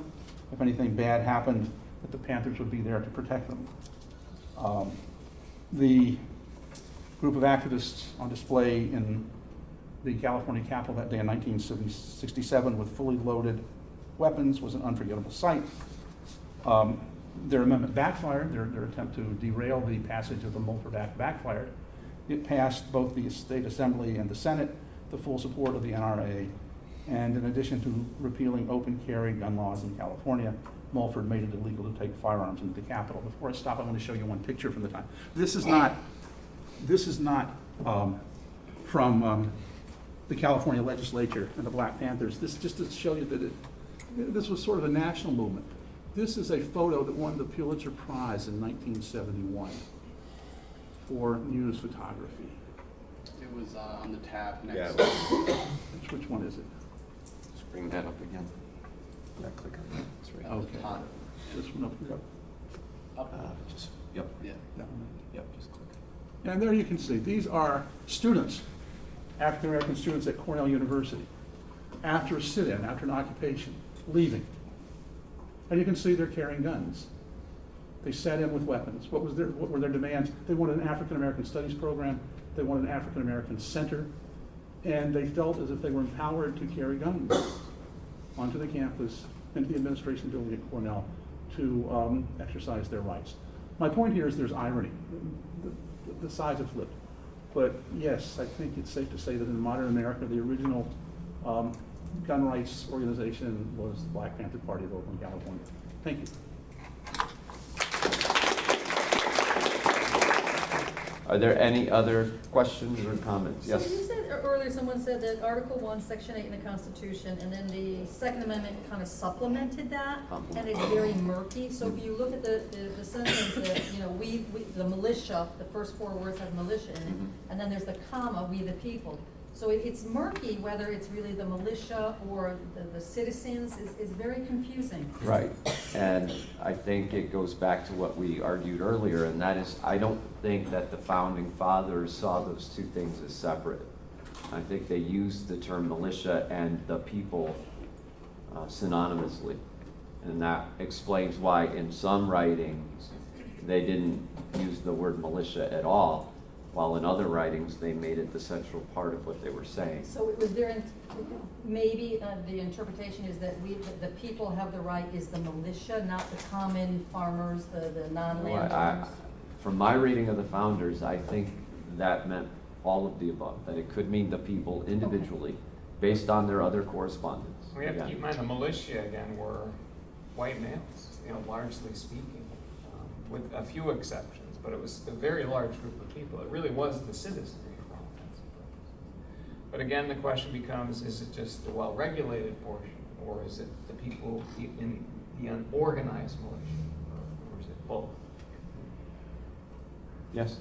If anything bad happened, that the Panthers would be there to protect them. The group of activists on display in the California Capitol that day in 1967 with fully loaded weapons was an unforgettable sight. Their amendment backfired. Their attempt to derail the passage of the Mulford Act backfired. It passed both the State Assembly and the Senate, the full support of the NRA, and in addition to repealing open carry gun laws in California, Mulford made it illegal to take firearms into the Capitol. Before I stop, I want to show you one picture from the time. This is not from the California legislature and the Black Panthers. This just to show you that this was sort of a national movement. This is a photo that won the Pulitzer Prize in 1971 for news photography. It was on the tab Yeah. next. Which one is it? Just bring that up again. Yeah, click on that. It's right. Okay. On, This one up here. up. Yep, Yeah. That one. yep, just click. And there you can see, these are students, African-American students at Cornell University, after a sit-in, after an occupation, leaving. And you can see they're carrying guns. They sat in with weapons. What were their demands? They wanted an African-American studies program. They wanted an African-American center. And they felt as if they were empowered to carry guns onto the campus, into the administration building at Cornell, to exercise their rights. My point here is there's irony. The sides have flipped. But yes, I think it's safe to say that in modern America, the original gun rights organization was the Black Panther Party of Oakland, California. Thank you. Are there any other questions or comments? So Yes? you said earlier, someone said that Article 1, Section 8 in the Constitution, and then the Second Amendment kind of supplemented that, and it's very murky. So if you look at the sentence that, you know, we, the militia, the first 4 words have militia in it, and then there's the comma, we the people. So it's murky whether it's really the militia or the citizens, is very confusing. Right, and I think it goes back to what we argued earlier, and that is, I don't think that the founding fathers saw those two things as separate. I think they used the term militia and the people synonymously, and that explains why in some writings they didn't use the word militia at all, while in other writings they made it the central part of what they were saying. So it was there, maybe the interpretation is that the people have the right is the militia, not the common farmers, the non-landowners. From my reading of the founders, I think that meant all of the above, that it could mean the people individually, based on their other correspondence. We have to Again. keep in mind the militia, again, were white males, you know, largely speaking, with a few exceptions, but it was a very large group of people. It really was the citizenry for all intents and purposes. But again, the question becomes, is it just the well-regulated portion, or is it the people in the unorganized militia, or is it both? Yes?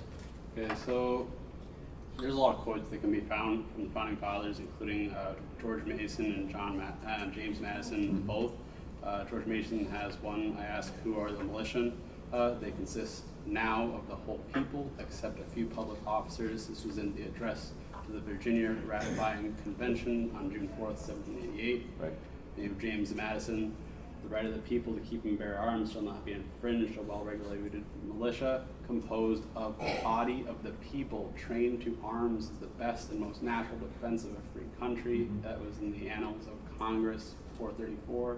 Okay, so there's a lot of quotes that can be found from the founding fathers, including George Mason and James Madison, both. George Mason has one, I ask, who are the militia? They consist now of the whole people, except a few public officers. This was in the address to the Virginia Ratifying Convention on June 4th, 1788. Right. Name of James Madison. The right of the people to keep and bear arms shall not be infringed. A well-regulated militia composed of the body of the people trained to arms is the best and most natural defense of a free country. That was in the Annals of Congress, 434,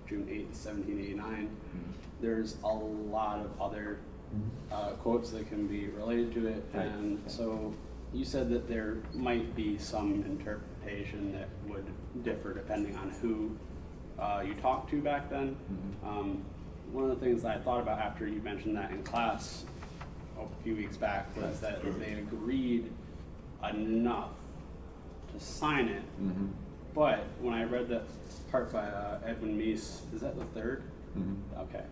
June 8th, 1789. There's a lot of other quotes that can be related to it, Right. and so you said that there might be some interpretation that would differ depending on who you talked to back then. One of the things that I thought about after you mentioned that in class a few weeks back was that they agreed enough to sign it, but when I read that part by Edwin Meese, is that the third? Okay.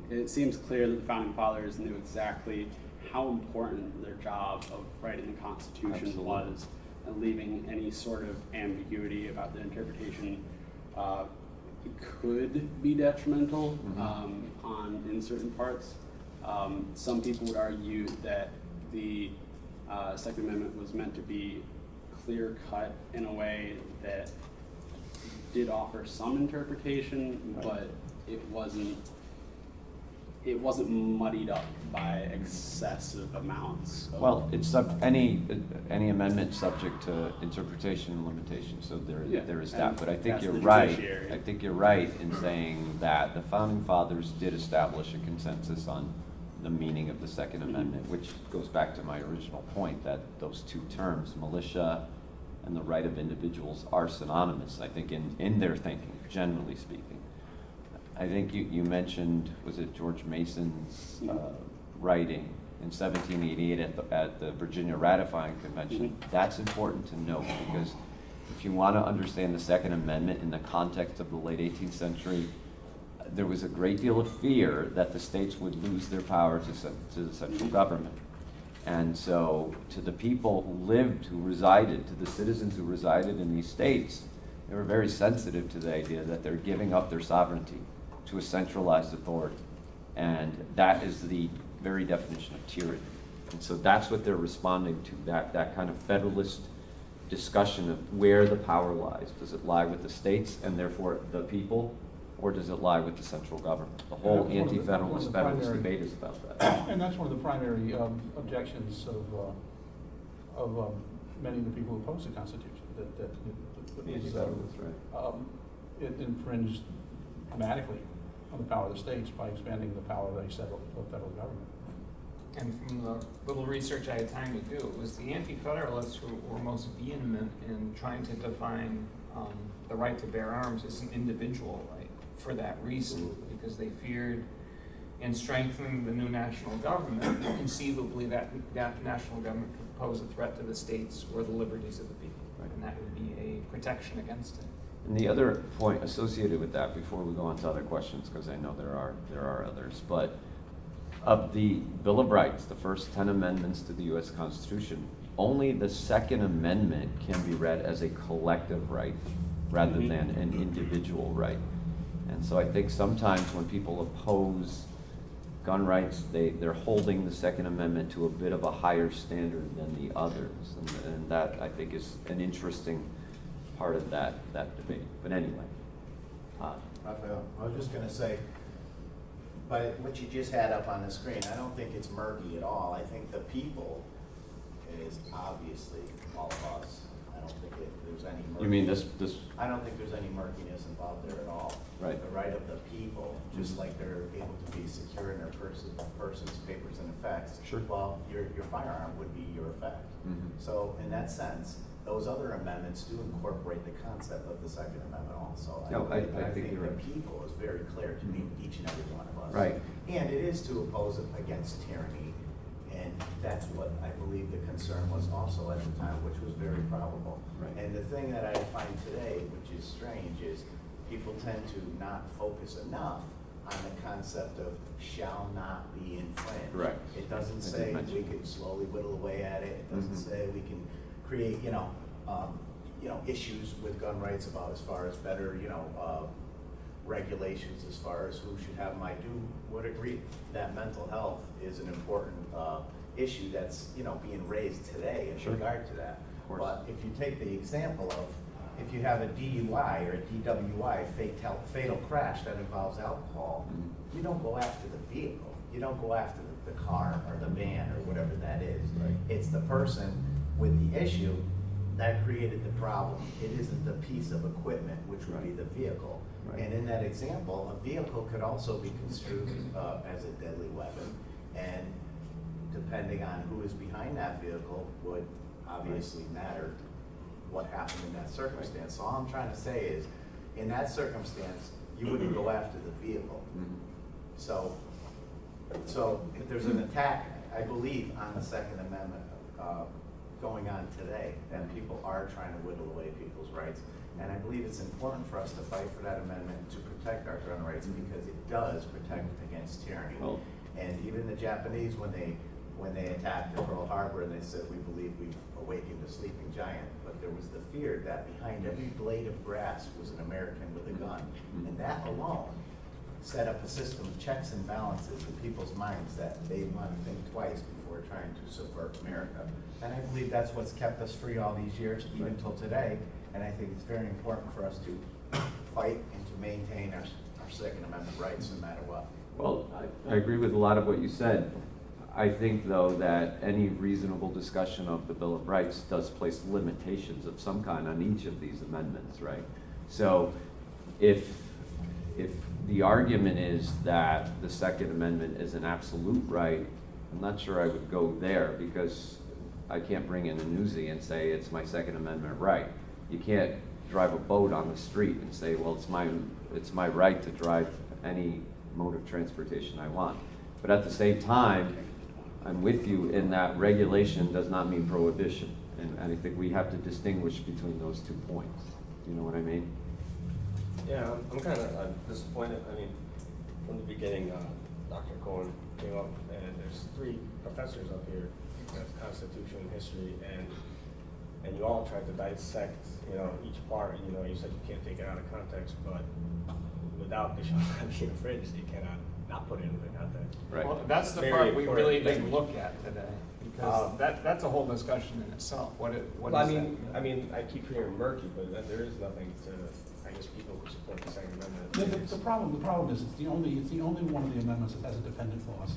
It seems clear that the founding fathers knew exactly how important their job of writing the Constitution Absolutely. was, and leaving any sort of ambiguity about the interpretation could be detrimental in certain parts. Some people would argue that the Second Amendment was meant to be clear-cut in a way that did offer some interpretation, but it wasn't muddied up by excessive amounts. Well, it's any amendment subject to interpretation and limitation, so there is that. and But I think that's you're the right. judiciary. I think you're right in saying that the founding fathers did establish a consensus on the meaning of the Second Amendment, which goes back to my original point that those two terms, militia and the right of individuals, are synonymous, I think, in their thinking, generally speaking. I think you mentioned, was it George Mason's writing in 1788 at the Virginia Ratifying Convention? That's important to note, because if you want to understand the Second Amendment in the context of the late 18th century, there was a great deal of fear that the states would lose their power to the central government. And so to the people who lived, who resided, to the citizens who resided in these states, they were very sensitive to the idea that they're giving up their sovereignty to a centralized authority. And that is the very definition of tyranny. And so that's what they're responding to, that kind of federalist discussion of where the power lies. Does it lie with the states and therefore the people, or does it lie with the central government? The whole That's one of the anti-federalist federalist primary- debate is about that. And that's one of the primary objections of many of the people who oppose the Constitution, that it was, Anti-federalist, right. it infringed dramatically on the power of the states by expanding the power of a federal government. And from the little research I had time to do, it was the anti-federalists who were most vehement in trying to define the right to bear arms as an individual right for that reason, because they feared in strengthening the new national government, conceivably that national government could pose a threat to the states or the liberties of the people. Right. And that would be a protection against it. And the other point associated with that, before we go on to other questions, because I know there are others, but of the Bill of Rights, the first 10 amendments to the U.S. Constitution, only the Second Amendment can be read as a collective right rather than an individual right. And so I think sometimes when people oppose gun rights, they're holding the Second Amendment to a bit of a higher standard than the others. And that, I think, is an interesting part of that debate. But anyway. Raphael, I was just gonna say, by what you just had up on the screen, I don't think it's murky at all. I think the people is obviously all of us. I don't think there's any murky. You mean this? I don't think there's any murkiness involved there at all. Right. The right of the people, just like they're able to be secure in their persons, papers, and effects. Sure. Well, your firearm would be your effect. Mhm. So in that sense, those other amendments do incorporate the concept of the Second Amendment also. No, I think you're the right. people is very clear to me, each and every one of us. Right. And it is to oppose it against tyranny, and that's what I believe the concern was also at the time, which was very probable. Right. And the thing that I find today, which is strange, is people tend to not focus enough on the concept of shall not be infringed. Right. It doesn't I did say mention we can slowly whittle away at it. It doesn't Mhm. say we can create, issues with gun rights about as far as better, regulations as far as who should have them. I would agree that mental health is an important issue that's, being raised today in Sure. regard to that. Of course. But if you take the example of, if you have a DUI or a DWI, fatal crash that involves alcohol, Mhm. you don't go after the vehicle. You don't go after the car or the van or whatever that is. Right. It's the person with the issue that created the problem. It isn't the piece of equipment, which would be Right. the vehicle. Right. And in that example, a vehicle could also be construed as a deadly weapon. And depending on who is behind that vehicle would obviously matter what happened in that circumstance. So all I'm trying to say is, in that circumstance, you wouldn't go after the vehicle. Mhm. So if there's an attack, I believe, on the Second Amendment going on today, and people are trying to whittle away people's rights. And I believe it's important for us to fight for that amendment to protect our gun rights, because it does protect against tyranny. Well- And even the Japanese, when they attacked Pearl Harbor, and they said, we believe we've awakened a sleeping giant, but there was the fear that behind every blade of grass was an American with a gun. And that alone set up a system of checks and balances in people's minds that they want to think twice before trying to subvert America. And I believe that's what's kept us free all these years, even till today. And I think it's very important for us to fight and to maintain our Second Amendment rights no matter what. Well, I agree with a lot of what you said. I think, though, that any reasonable discussion of the Bill of Rights does place limitations of some kind on each of these amendments, right? So if the argument is that the Second Amendment is an absolute right, I'm not sure I would go there, because I can't bring in a Uzi and say it's my Second Amendment right. You can't drive a boat on the street and say, well, it's my right to drive any mode of transportation I want. But at the same time, I'm with you in that regulation does not mean prohibition. And I think we have to distinguish between those 2 points. Do you know what I mean? Yeah, I'm kind of disappointed. I mean, from the beginning, Dr. Cohen came up, and there's 3 professors up here, that's Constitution and history, and you all tried to dissect, each part, and you said you can't take it out of context, but without the shall not be infringed, you cannot not put anything out there. Right. Well, that's the Very part we important really didn't language. look at today, because that's a whole discussion in itself. What Well, does I that mean, mean? I keep hearing murky, but then there is nothing to, I guess, people who support the Second The Amendment. problem is it's the only one of the amendments that has a dependent clause.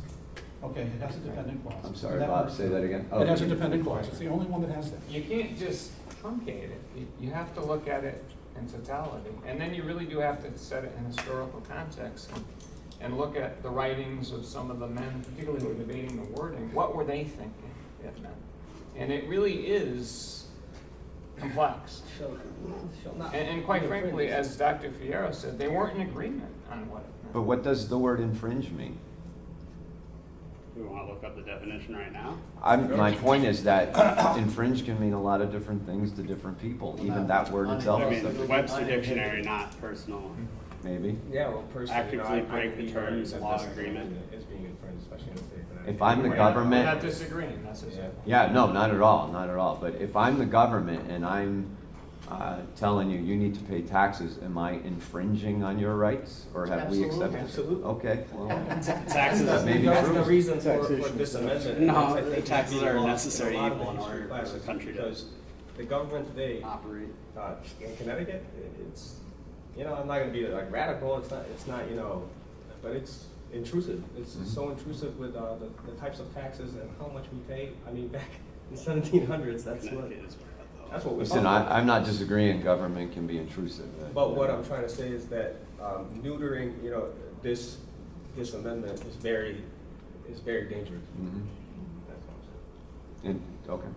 Okay, it has a dependent clause. I'm sorry, That Bob, works. say that again. It has a dependent clause. It's the only one that has that. You can't just truncate it. You have to look at it in totality. And then you really do have to set it in historical context and look at the writings of some of the men, particularly who were debating the wording. What were they thinking it meant? And it really is complex. And quite frankly, as Dr. Fierro said, they weren't in agreement on what it meant. But what does the word infringe mean? We want to look up the definition right now. My point is that infringe can mean a lot of different things to different people, even that word itself I is mean, subject. Webster Dictionary, not personal. Maybe. Yeah, well, personally, Actively I break the believe terms, that law, the Second agreement. Amendment is being infringed, especially in the state. If I'm the We're government. not disagreeing, that's just it. Yeah, no, not at all, not at all. But if I'm the government and I'm telling you need to pay taxes, am I infringing on your rights, or have we accepted? Absolutely. Okay, well, Taxes. That may be That's true. the reason for this amendment. No, It's, I think, taxes being are a lost necessary in a lot of evil in the history order for the classes, country to because the government today, operate. in Connecticut, it's, I'm not gonna be like radical, it's not, but it's intrusive. It's so intrusive with the types of taxes and how much we pay. I mean, back in 1700s, that's what we. listen, I'm not disagreeing government can be intrusive. But what I'm trying to say is that neutering, this amendment is very dangerous. Mhm. That's what I'm saying. Okay.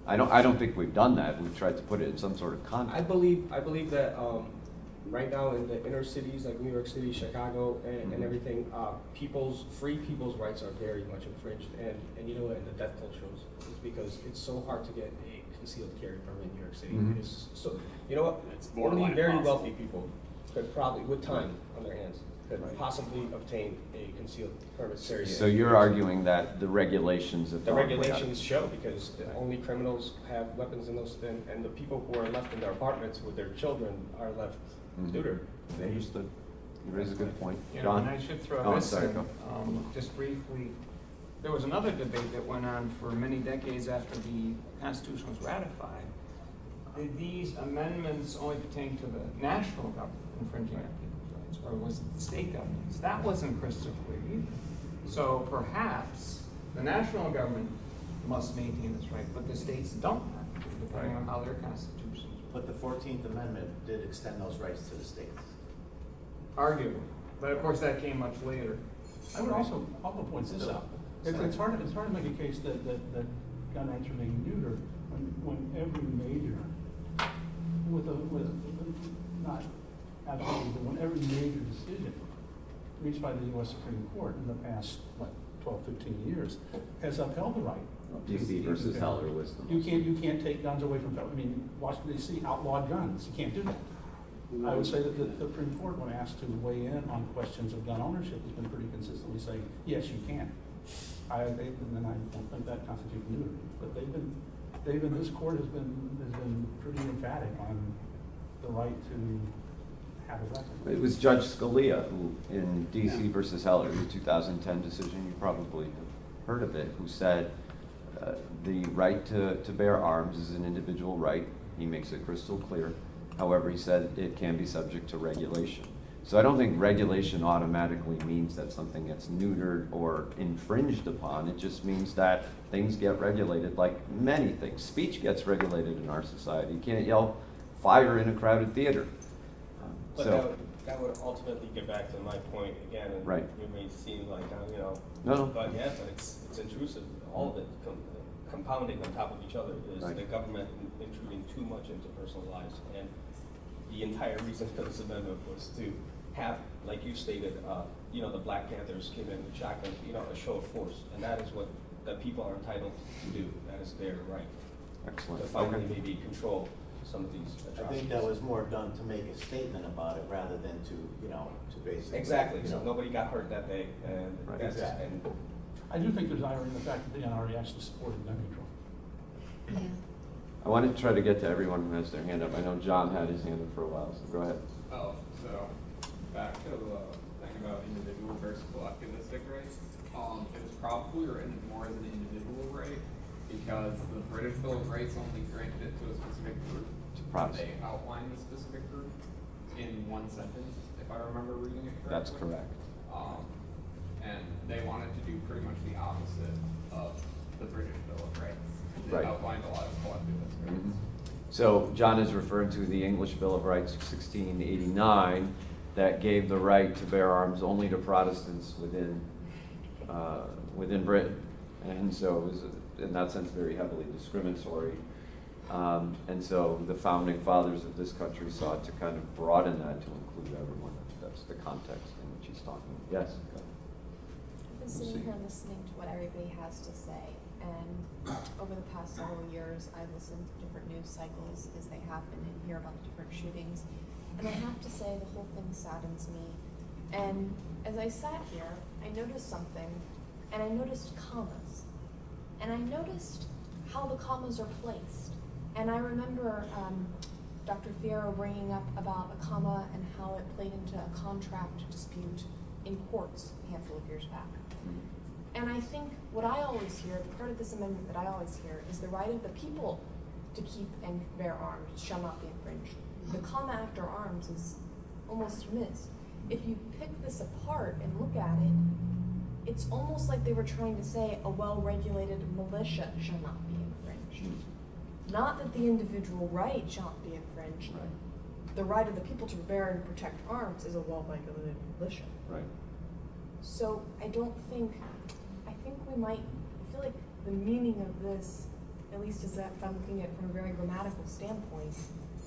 I don't think we've done that. We've tried to put it in some sort of I context. believe that right now in the inner cities like New York City, Chicago, and everything, free people's rights are very much infringed. And you know what? The death toll shows it's because it's so hard to get a concealed carry permit in New York City. Mhm. It's so you know what? It's Only borderline very impossible. wealthy people could probably, with time on their hands, could possibly obtain a concealed permit carry. So you're arguing that the regulations have The gone without- regulations show, because only criminals have weapons in those, and the people who are left in their apartments with their children are left Mhm. neutered. Understood. You raise a good point. You know, John? and I should throw Oh, I'm this sorry, in, go. just briefly. There was another debate that went on for many decades after the Constitution was ratified. Did these amendments only pertain to the national government infringing on people's rights, or was it the state governments? That wasn't crystal clear either. So perhaps the national government must maintain this right, but the states don't have to, depending on how their constitutions. But the 14th Amendment did extend those rights to the states. Arguably, but of course that came much later. I would also point this out. It's hard to make a case that gun rights are being neutered when every major, not absolutely, but when every major decision reached by the U.S. Supreme Court in the past, 12, 15 years, has upheld the right. DC versus Heller was the most. You can't take guns away from, Washington DC outlawed guns, you can't do that. I would say that the Supreme Court, when asked to weigh in on questions of gun ownership, has been pretty consistently saying, yes, you can. And I don't think that constitutes neutrality, but this court has been pretty emphatic on the right to have a weapon. It was Judge Scalia who, in DC versus Heller, the 2010 decision, you probably have heard of it, who said the right to bear arms is an individual right. He makes it crystal clear. However, he said it can be subject to regulation. So I don't think regulation automatically means that something gets neutered or infringed upon. It just means that things get regulated like many things. Speech gets regulated in our society. You can't yell fire in a crowded theater. But So, that would ultimately get back to my point again, and Right. it may seem like, No. but yeah, but it's intrusive. All of it compounding on top of each other is Right. the government intruding too much into personal lives. And the entire reason for this amendment was to have, like you stated, you know, the Black Panthers came in with shotguns, you know, a show of force, and that is what the people are entitled to do. That is their right. Excellent. To finally Okay. maybe control some of these I atrocities. think that was more done to make a statement about it rather than to, you know, to basically. Exactly, you so know. nobody got hurt that day, and Right. that's, Exactly. and I do think there's irony in the fact that the NRA actually supported gun control. I want to try to get to everyone who has their hand up. I know John had his hand up for a while, so go ahead. Oh, so back to the thing about individual versus collectivistic rights. It was probably written more as an individual right because the British Bill of Rights only granted it to a specific group. To Protestant. They outlined the specific group in one sentence, if I remember reading it correctly. That's correct. And they wanted to do pretty much the opposite of the British Bill of Rights. They Right. outlined a lot of collectivist rights. Mhm. So John is referring to the English Bill of Rights of 1689 that gave the right to bear arms only to Protestants within Britain. And so it was, in that sense, very heavily discriminatory. And so the founding fathers of this country sought to kind of broaden that to include everyone. That's the context in which he's talking. Yes? Go ahead. I've been sitting here listening to what everybody has to say, and over the past several years, I've listened to different news cycles as they happen and hear about the different shootings. And I have to say, the whole thing saddens me. And as I sat here, I noticed something, and I noticed commas. And I noticed how the commas are placed. And I remember Dr. Fierro bringing up about a comma and how it played into a contract dispute in courts a handful of years back. And I think what I always hear, the part of this amendment that I always hear, is the right of the people to keep and bear arms shall not be infringed. The comma after arms is almost missed. If you pick this apart and look at it, it's almost like they were trying to say a well-regulated militia shall not be infringed. Not that the individual right shall not be infringed. Right. The right of the people to bear and protect arms is a well-regulated militia. Right. So I think we might, I feel like the meaning of this, at least as if I'm looking at it from a very grammatical standpoint,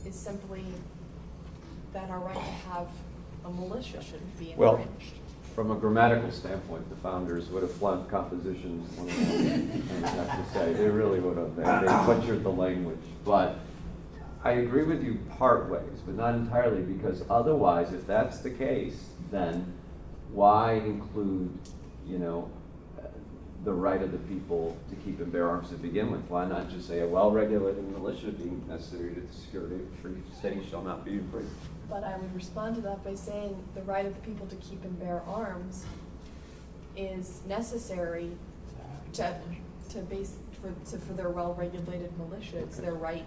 is simply that our right to have a militia shouldn't be Well, infringed. from a grammatical standpoint, the founders would have flunked compositions 101, I have to say. They really would have. They butchered the language. But I agree with you part ways, but not entirely, because otherwise, if that's the case, then why include, the right of the people to keep and bear arms to begin with? Why not just say a well-regulated militia being necessary to the security of a free state shall not be infringed? But I would respond to that by saying the right of the people to keep and bear arms is necessary for their well-regulated militia. It's their right.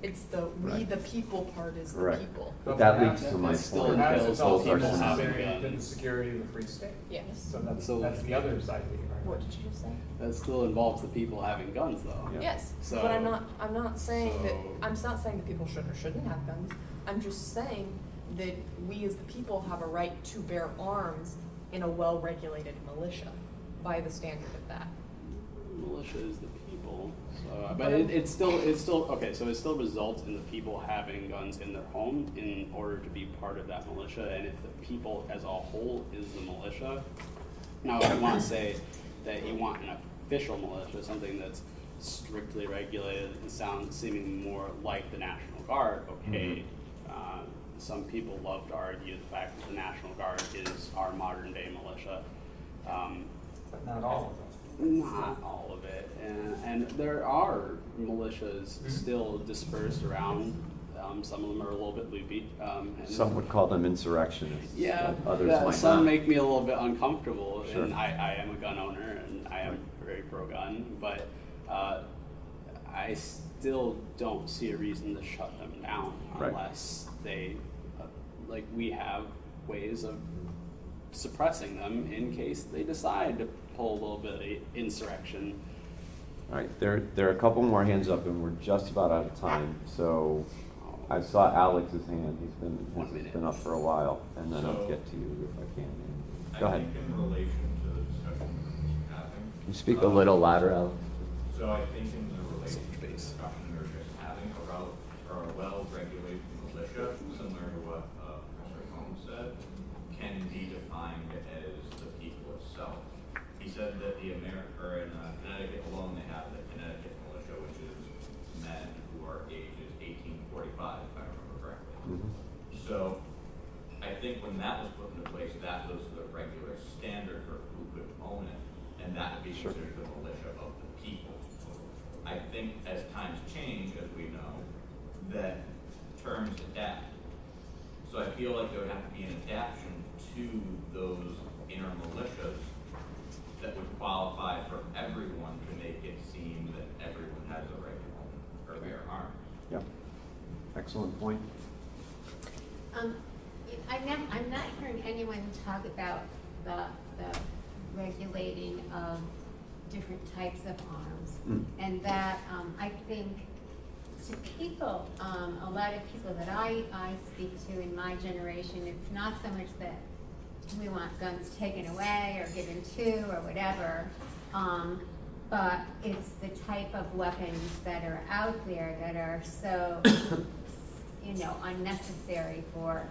It's the we Right. the people part is the Correct. people. But that leads to my That still point. entails Both all are people synonymous. having to the security of the free state. Yes. So that's, So- that's the other side of the argument. What did you just say? That still involves the people having guns, though. Yeah. Yes, So- but I'm not saying that, so- I'm not saying that people should or shouldn't have guns. I'm just saying that we as the people have a right to bear arms in a well-regulated militia by the standard of that. Militia is the people, so, but it's still, okay, so it still results in the people having guns in their home in order to be part of that militia, and if the people as a whole is the militia. Now, if you want to say that you want an official militia, something that's strictly regulated and seeming more like the National Guard, okay. Some people love to argue the fact that the National Guard is our modern day militia. But not all of them. Not all of it, and there are militias still dispersed around. Some of them are a little bit loopy. And Some would call them insurrectionists. yeah, but others might some not. make me a little bit uncomfortable, Sure. and I am a gun owner, and I am very pro-gun, but I still don't see a reason to shut them down Right. unless they, like we have ways of suppressing them in case they decide to pull a little bit of insurrection. All right, there are a couple more hands up, and we're just about out of time. So I saw Alex's hand. He's been up for a while, and then I'll get to you if I can. Go ahead. I think in relation to the discussion we're having. Can you speak a little louder, Alex? So I think in the relation to the discussion we're just having about a well-regulated militia, similar to what Professor Combs said, that to be Sure. considered the militia of the people. I think as times change, as we know, that terms adapt. So I feel like there would have to be an adaptation to those inner militias that would qualify for everyone to make it seem that everyone has a right to own or bear arms. Yep. Excellent point. I'm not hearing anyone talk about the regulating of different types of arms. Mm. And that, I think, to people, a lot of people that I speak to in my generation, it's not so much that we want guns taken away or given to or whatever, but it's the type of weapons that are out there that are so, unnecessary for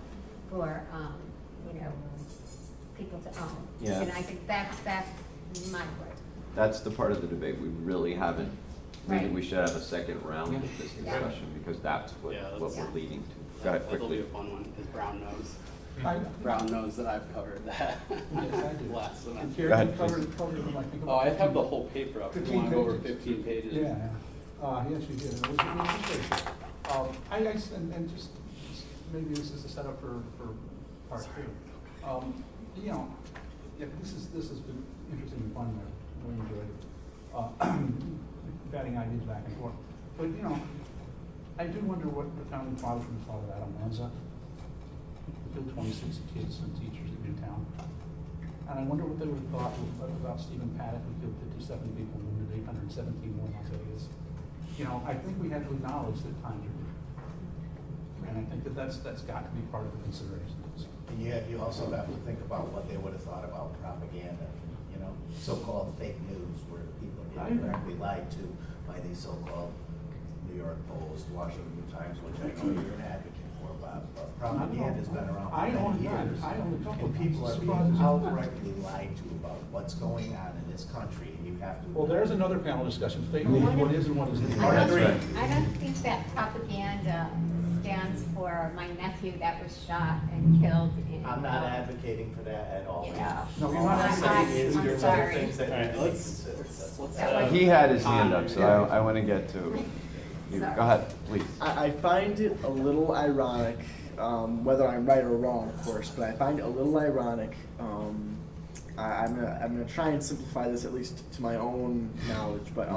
people to own. Yeah. And I think that's my word. That's the part of the debate we really haven't, maybe Right. we should have a second round of this Yeah. discussion, because that's what Yeah, we're leading to. Go ahead That'll be quickly. a fun one, is brown nose. I- Brown nose that I've covered that Yes, I do. last semester. And Karen, Go ahead, you covered them, I think. Oh, I have the 15 whole paper up, if you 15 wanna go over pages. 15 pages. Yeah, yes, you did. It was great. And just maybe this is a setup for part two. This has been interesting and fun. I really enjoyed it. Batting ideas back and forth. But, I do wonder what the founding fathers would have thought of Adam Lanza. He killed 26 kids and teachers in Newtown. And I wonder what they would have thought about Stephen Paddock, who killed 57 people, wounded 817 more in Las Vegas. I think we have to acknowledge that times are different. And I think that's got to be part of the consideration. And you also have to think about what they would have thought about propaganda, so-called fake news, where people are I getting agree. directly lied to by these so-called New York Post, Washington Times, which I know you're an advocate for, Bob, but propaganda's been around I for own many a gun. years. I own a couple And of people guns. are Surprising. being outrightly lied to about what's going on in this country, and you have to. Well, there's another panel discussion, fake news, what is and what isn't. I That's right. don't think that propaganda stands for my nephew that was shot and killed in. I'm not advocating for that at all. Yeah. No, you're All not I'm saying is I'm there's other sorry. things that need to be let's- considered. That was- He had his hand up, so I want to get to you. Go Sorry. ahead, please. I find it a little ironic, whether I'm right or wrong, of course, but I find it a little ironic. I'm gonna try and simplify this at least to my own knowledge, but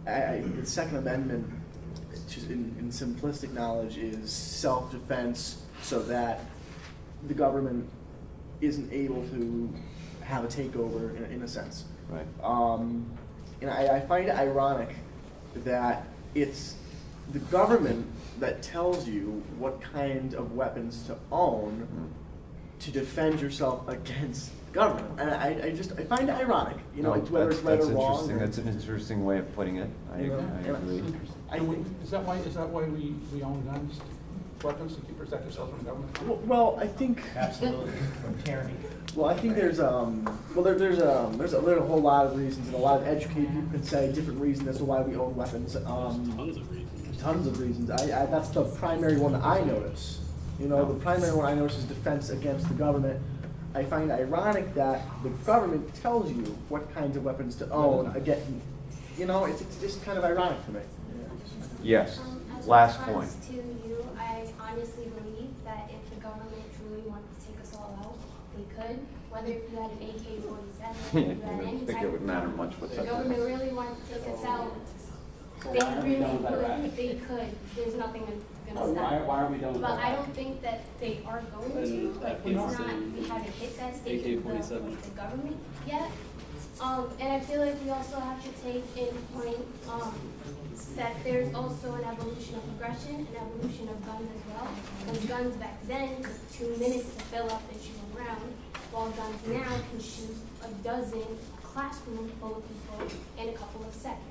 the Second Amendment, just in simplistic knowledge, is self-defense so that the government isn't able to have a takeover in a sense. Right. And I find it ironic that it's the government that tells you what kind of weapons to own to defend yourself against government. And I find it ironic, No, whether it's right or that's wrong. interesting. or- That's an interesting way of putting it. I Yeah. agree. I think, Is that why we own guns, weapons, to protect ourselves from the government? well, I think. Absolutely, from tyranny. Well, I think there's there's a whole lot of reasons, and a lot of educated people can say different reasons as to why we own weapons. Tons of reasons. Tons of reasons. I that's the primary one that I notice. The primary one I notice is defense against the government. I find it ironic that the government tells you what kinds of weapons to own. Again, it's just kind of ironic to me. Yes. As a Last response point. to you, I honestly believe that if the government truly wanted to take us all out, they could. Whether if you had an AK-47, if you had I any don't think type it would of matter gun, much what the type of- government really wanted to take us out, they really would, they could. There's nothing gonna stop it. Why aren't we done with But that? I don't think that they are going to, Then like, that it's keeps not, saying we haven't hit that stage with AK-47. the government yet. And I feel like we also have to take in point, that there's also an evolution of aggression, an evolution of guns as well. Because guns back then took 2 minutes to fill up and shoot around, while guns now can shoot a dozen, a classroom full of people in a couple of seconds.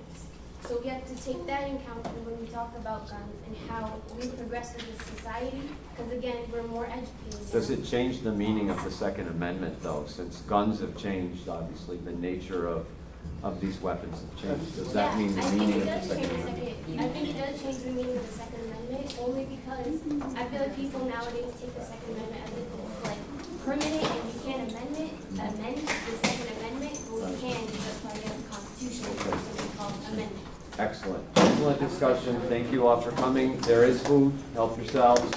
So we have to take that in account when we talk about guns and how we progress as a society, because again, we're more educated. Does now. it change the meaning of the Second Amendment, though, since guns have changed, obviously, the nature of these weapons have changed? Does that mean the I think meaning it of does the change Second the Amendment? second, I think it does change the meaning of the Second Amendment, only because I feel like people nowadays take the Second Amendment as if it's like permanent and you can't amend the Second Amendment, but we can because Excellent. Excellent discussion. Thank you all for coming. There is food. Help yourselves.